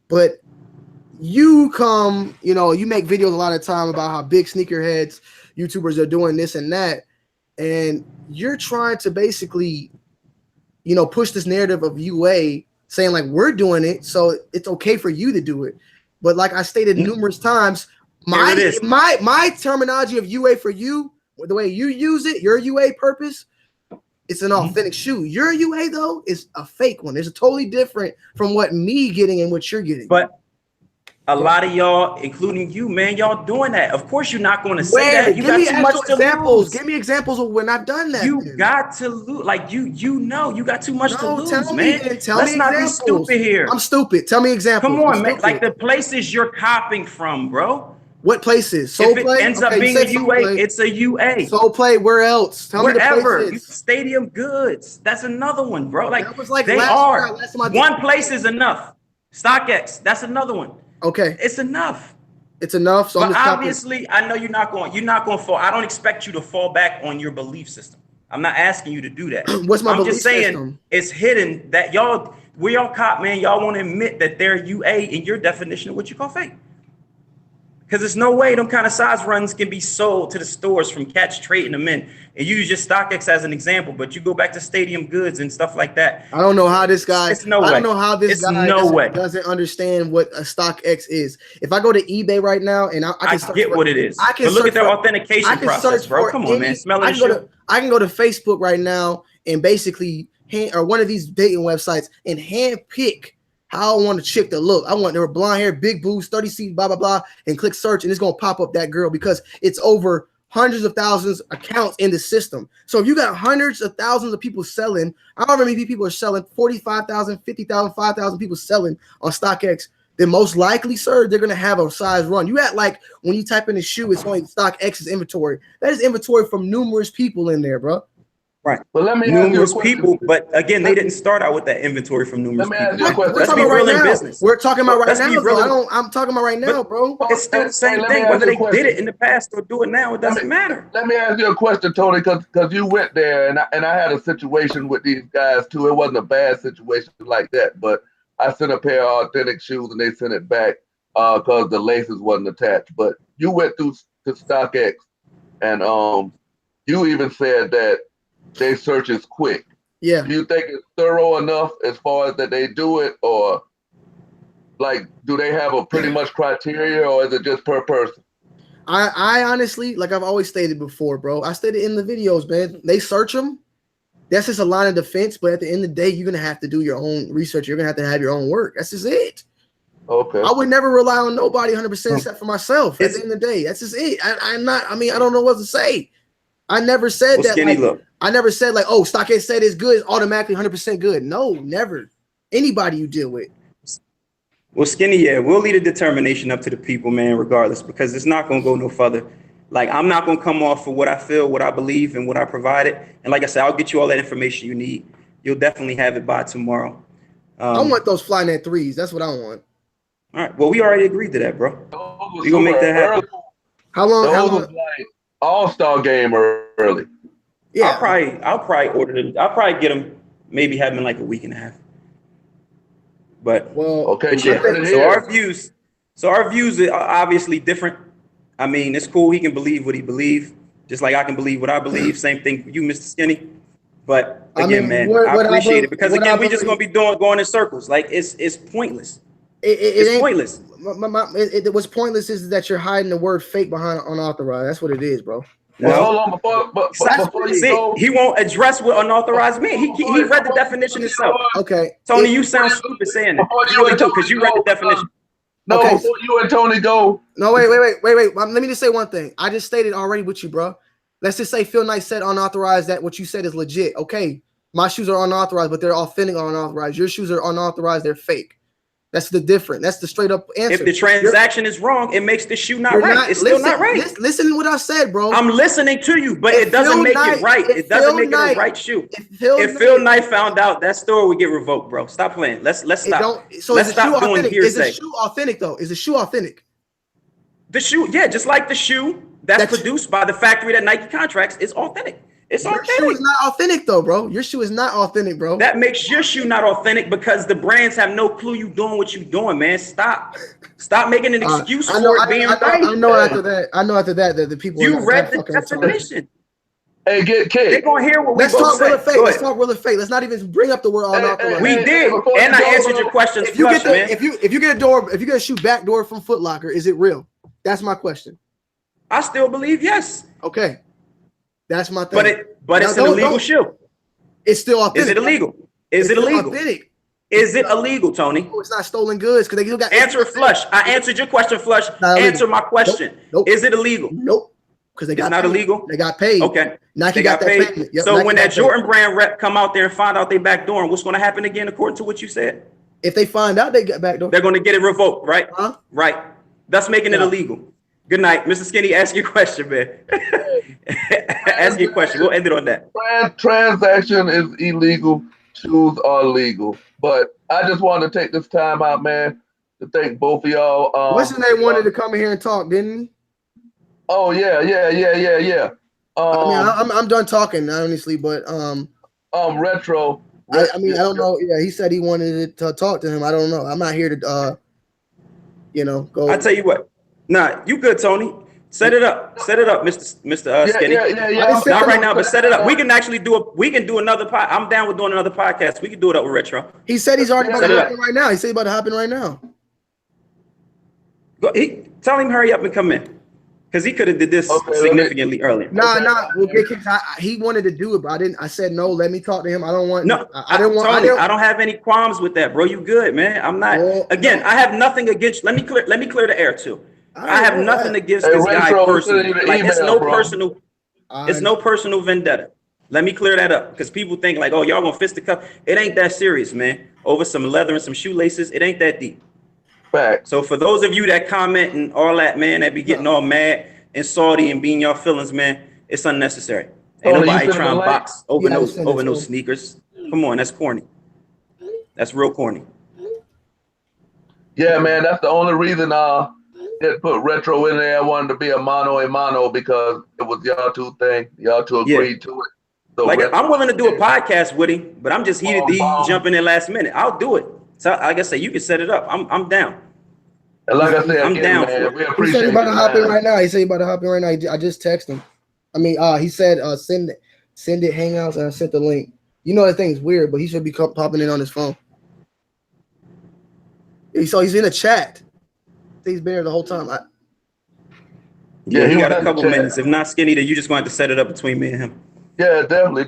But you come, you make videos a lot of time about how big sneakerheads, YouTubers are doing this and that, and you're trying to basically, push this narrative of UA saying like we're doing it, so it's okay for you to do it. But like I stated numerous times, my terminology of UA for you, the way you use it, your UA purpose, it's an authentic shoe. Your UA though is a fake one. It's totally different from what me getting and what you're getting. But a lot of y'all, including you, man, y'all doing that. Of course, you're not going to say that. You got too much to lose. Give me examples of when I've done that. You got to lose. Like you got too much to lose, man. Let's not be stupid here. I'm stupid. Tell me examples. Come on, man. Like the places you're copying from, bro. What places? If it ends up being a UA, it's a UA. Soul Play, where else? Tell me the places. Stadium Goods. That's another one, bro. Like, that was like they are. One place is enough. StockX. That's another one. Okay. It's enough. It's enough. So but obviously, I know you're not going to fall. I don't expect you to fall back on your belief system. I'm not asking you to do that. What's my belief system? I'm just saying it's hidden that we all cop, man. Y'all want to admit that they're UA in your definition of what you call fake. Because there's no way them kind of size runs can be sold to the stores from cats trading them in. And you use your StockX as an example, but you go back to Stadium Goods and stuff like that. I don't know how this guy. I don't know how this guy doesn't understand what a StockX is. If I go to eBay right now and I can get what it is. I can look at their authentication process, bro. Come on, man. Smell it. I can go to Facebook right now and basically or one of these dating websites and hand pick how I want a chick to look. I want her blonde hair, big boobs, 30 C, blah, blah, blah, and click search, and it's going to pop up that girl because it's over hundreds of thousands accounts in the system. So if you got hundreds of thousands of people selling, however many people are selling, 45,000, 50,000, 5,000 people selling on StockX, then most likely, sir, they're going to have a size run. You act like when you type in a shoe, it's only StockX's inventory. That is inventory from numerous people in there, bro. Right. But let me numerous people, but again, they didn't start out with that inventory from numerous people. Let's be real in business. We're talking about right now. I'm talking about right now, bro. It's still the same thing. Whether they did it in the past or do it now, it doesn't matter. Let me ask you a question, Tony, because you went there and I had a situation with these guys too. It wasn't a bad situation like that, but I sent a pair of authentic shoes and they sent it back because the laces wasn't attached. But you went through to StockX and you even said that their search is quick. Yeah. Do you think it's thorough enough as far as that they do it, or like do they have a pretty much criteria, or is it just per person? I honestly, like I've always stated before, bro. I stated in the videos, man. They search them. That's just a line of defense, but at the end of the day, you're gonna have to do your own research. You're gonna have your own work. That's just it. Okay. I would never rely on nobody 100% except for myself. At the end of the day, that's just it. I don't know what to say. I never said that. I never said like, oh, StockX said it's good, it's automatically 100% good. No, never. Anybody you deal with. Well, Skinny, yeah, we'll leave the determination up to the people, man, regardless, because it's not going to go no further. Like, I'm not going to come off for what I feel, what I believe, and what I provided. And like I said, I'll get you all that information you need. You'll definitely have it by tomorrow. I want those Flynet 3s. That's what I want. All right. Well, we already agreed to that, bro. We're going to make that happen. How long? Was like All-Star game early. Yeah, I'll probably order them. I'll probably get them. Maybe have them in like a week and a half. But okay. But yeah, so our views are obviously different. I mean, it's cool. He can believe what he believes, just like I can believe what I believe. Same thing for you, Mr. Skinny. But again, I appreciate it because again, we just gonna be going in circles. Like it's pointless. It's pointless. What's pointless is that you're hiding the word fake behind unauthorized. That's what it is, bro. Well, hold on, before you go, he won't address what unauthorized means. He read the definition himself. Okay, Tony, you sound stupid saying that. You really do, because you read the definition. No, okay. Before you and Tony go. No, wait. Let me just say one thing. I just stated already with you, bro. Let's just say Phil Knight said unauthorized. That what you said is legit. Okay, my shoes are unauthorized, but they're authentic unauthorized. Your shoes are unauthorized. They're fake. That's the difference. That's the straight up answer. If the transaction is wrong, it makes the shoe not right. It's still not right. Listen to what I said, bro. I'm listening to you, but it doesn't make it right. It doesn't make it a right shoe. If Phil Knight found out, that store would get revoked, bro. Stop playing. Let's stop. So let's stop doing hearsay. Is the shoe authentic though? Is the shoe authentic? The shoe, yeah, just like the shoe that's produced by the factory that Nike contracts is authentic. It's authentic. Your shoe is not authentic though, bro. Your shoe is not authentic, bro. That makes your shoe not authentic because the brands have no clue you doing what you doing, man. Stop making an excuse for it being right. I know after that that the people. You read the definition. Hey, get Kickz. They're gonna hear what we both say. Let's talk real fake. Let's not even bring up the word unauthorized. We did, and I answered your questions. If you get a shoe back door from Foot Locker, is it real? That's my question. I still believe yes. Okay. That's my thing. But it's an illegal shoe. It's still authentic. Is it illegal? Is it illegal? Authentic. Is it illegal, Tony? No, it's not stolen goods because they still got. Answer it flush. I answered your question flush. Answer my question. Nope. Is it illegal? Nope. Because they got. It's not illegal. They got paid. Okay. Nike got paid. Yep, so Nike when that Jordan brand rep come out there and find out they backdooring, what's going to happen again according to what you said? If they find out they got backdoor, they're going to get it revoked, right? Huh? Right. That's making it illegal. Good night, Mr. Skinny. Ask your question, man. Ask your question. We'll end it on that. Transaction is illegal. Shoes are legal. But I just want to take this time out, man, to thank both of y'all. What's his name wanted to come in here and talk, didn't he? Oh yeah. I'm done talking, honestly, but Retro. I don't know. Yeah, he said he wanted to talk to him. I don't know. I'm not here to go. I tell you what. Nah, you good, Tony. Set it up, Mr. Skinny. Yeah. Not right now, but set it up. We can actually do another pod. I'm down with doing another podcast. We can do it up with Retro. He said he's already about to hop in right now. He said he's about to hop in right now. Tell him hurry up and come in. Because he could have did this significantly earlier. We'll get Kickz. He wanted to do it, but I said no. Let me talk to him. I don't want. No, I don't have any qualms with that, bro. You good, man? I'm not. I have nothing against. Let me clear the air too. I have nothing against this guy personally. Like it's no personal. It's no personal vendetta. Let me clear that up because people think like, oh, y'all gonna fist the cup. It ain't that serious, man. Over some leather and some shoelaces, it ain't that deep. Fact. So for those of you that comment and all that, man, that be getting all mad and salty and being y'all feelings, man, it's unnecessary. Ain't nobody trying to box over no sneakers. Come on, that's corny. That's real corny. Yeah, man, that's the only reason didn't put Retro in there. I wanted to be a mano because it was y'all two thing. Y'all two agreed to it. So like I'm willing to do a podcast with him, but I'm just heated to jumping in last minute. I'll do it. So like I say, you can set it up. I'm down. And like I said, I'm down for it. He said he's about to hop in right now. I just texted him. He said send it Hangouts, and I sent the link. You know that thing's weird, but he should be popping in on his phone. So he's in a chat. He's been here the whole time. Yeah, he got a couple minutes. If not, Skinny, then you just going to set it up between me and him. Yeah, definitely.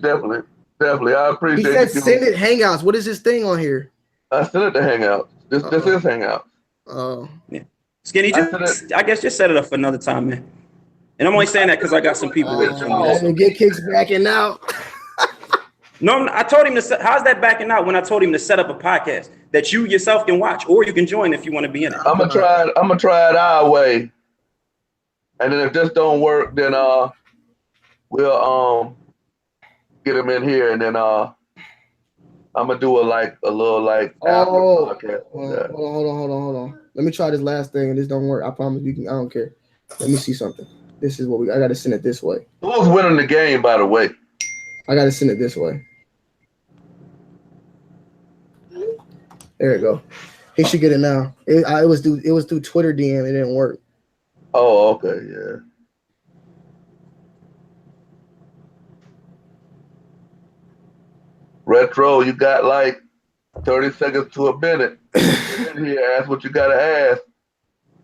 I appreciate it. He said send it Hangouts. What is this thing on here? I sent it to Hangouts. This is Hangouts. Oh. Yeah. Skinny, I guess just set it up for another time, man. And I'm only saying that because I got some people with me. Get Kickz backing out. No, I told him to. How's that backing out when I told him to set up a podcast that you yourself can watch, or you can join if you want to be in it? I'm gonna try it our way, and then if this don't work, then we'll get him in here, and then I'm gonna do a little after podcast. Hold on. Let me try this last thing, and this don't work. I promise you can. I don't care. Let me see something. This is what I gotta send it this way. Who's winning the game, by the way? I gotta send it this way. There you go. He should get it now. It was through Twitter DM. It didn't work. Oh, okay, yeah. Retro, you got like 30 seconds to a minute. Here, ask what you gotta ask.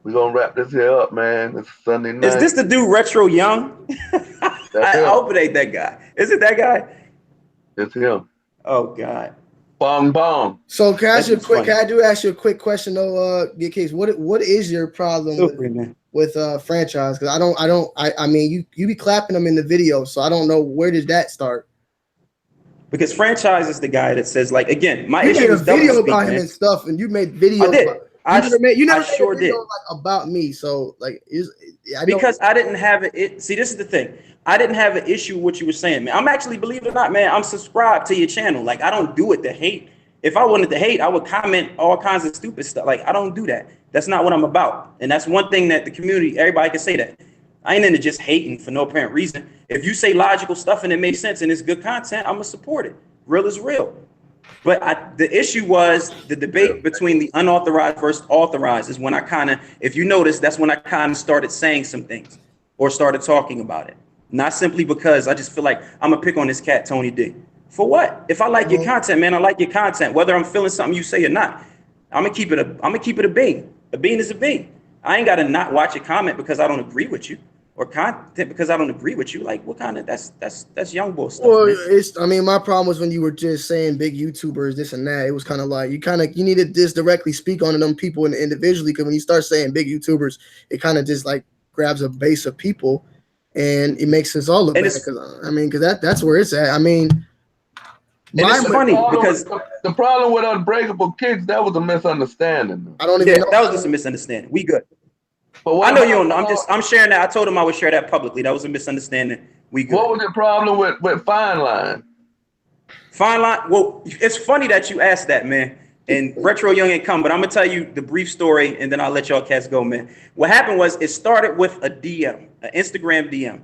We're gonna wrap this here up, man. It's Sunday night. Is this the dude Retro Young? I hope it ain't that guy. Is it that guy? It's him. Oh God. Bong bong. So can I ask you a quick question though, Kickz? What is your problem with franchise? Because I mean you be clapping them in the video, so I don't know where did that start. Because Franchise is the guy that says, like, again, my you issue made a is double video speak, about him man. and stuff, and you made videos. I did. You never I made sure a video did. like about me. So like, Because I didn't have it. See, this is the thing. I didn't have an issue with what you were saying, man. I'm actually, believe it or not, man, I'm subscribed to your channel. Like, I don't do it to hate. If I wanted to hate, I would comment all kinds of stupid stuff. Like, I don't do that. That's not what I'm about. And that's one thing that the community, everybody can say that. I ain't into just hating for no apparent reason. If you say logical stuff and it makes sense and it's good content, I'm gonna support it. Real is real. But the issue was the debate between the unauthorized versus authorized is when I kind of, if you notice, that's when I kind of started saying some things or started talking about it. Not simply because I just feel like I'm gonna pick on this cat, Tony D. For what? If I like your content, man, I like your content. Whether I'm feeling something you say or not, I'm gonna keep it a bean. A bean is a bean. I ain't gotta not watch a comment because I don't agree with you, or content because I don't agree with you. Like, what kind of that's young boy stuff. Well, man. I mean, my problem was when you were just saying big YouTubers, this and that. It was kind of like you need to just directly speak on them people individually, because when you start saying big YouTubers, it kind of just like grabs a base of people, and it makes us all look bad. Because that's where it's at. I mean, it's funny because the problem with Unbreakable Kickz, that was a misunderstanding. I don't even know. That was just a misunderstanding. We good. But I know you don't know. I'm sharing that. I told him I would share that publicly. That was a misunderstanding. We good. What was the problem with Fine Line? Fine Line. Well, it's funny that you asked that, man. And Retro Young ain't come, but I'm gonna tell you the brief story, and then I'll let y'all cats go, man. What happened was it started with a DM, an Instagram DM,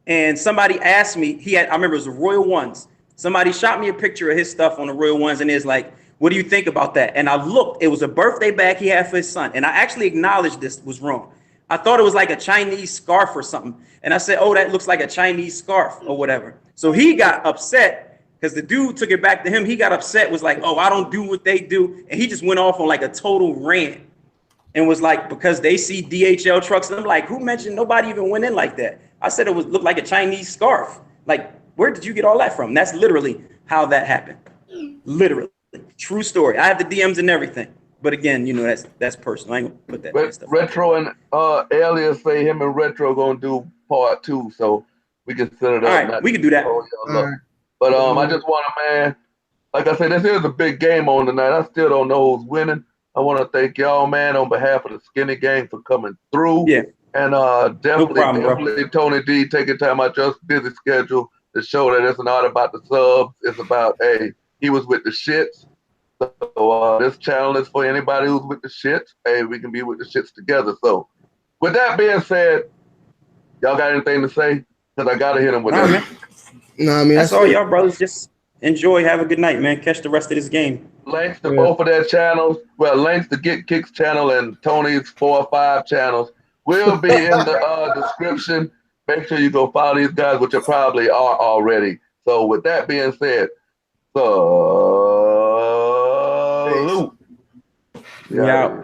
and somebody asked me. I remember it was the Royal Ones. Somebody shot me a picture of his stuff on the Royal Ones, and it's like, what do you think about that? And I looked. It was a birthday bag he had for his son, and I actually acknowledged this was wrong. I thought it was like a Chinese scarf or something. And I said, oh, that looks like a Chinese scarf or whatever. So he got upset because the dude took it back to him. He got upset, was like, oh, I don't do what they do. And he just went off on like a total rant and was like, because they see DHL trucks. And I'm like, who mentioned nobody even went in like that? I said it looked like a Chinese scarf. Like, where did you get all that from? That's literally how that happened. Literally. True story. I have the DMs and everything. But again, you know, that's personal. I ain't gonna put that stuff. Retro and Alias say him and Retro gonna do part 2, so we can set it up. All right, we can do that. But I just want to, man, like I said, this is a big game on tonight. I still don't know who's winning. I want to thank y'all, man, on behalf of the Skinny Gang for coming through. Yeah. And definitely Tony D taking time out your busy schedule to show that it's not about the subs. It's about, hey, he was with the shits. So this channel is for anybody who's with the shits. Hey, we can be with the shits together. So with that being said, y'all got anything to say? Because I got to hit him with that. No, I mean, that's all y'all brothers. Just enjoy. Have a good night, man. Catch the rest of this game. Links to both of their channels. Well, links to Get Kickz channel and Tony's 4 or 5 channels will be in the description. Make sure you go follow these guys, which you probably are already. So with that being said, salute. Yeah.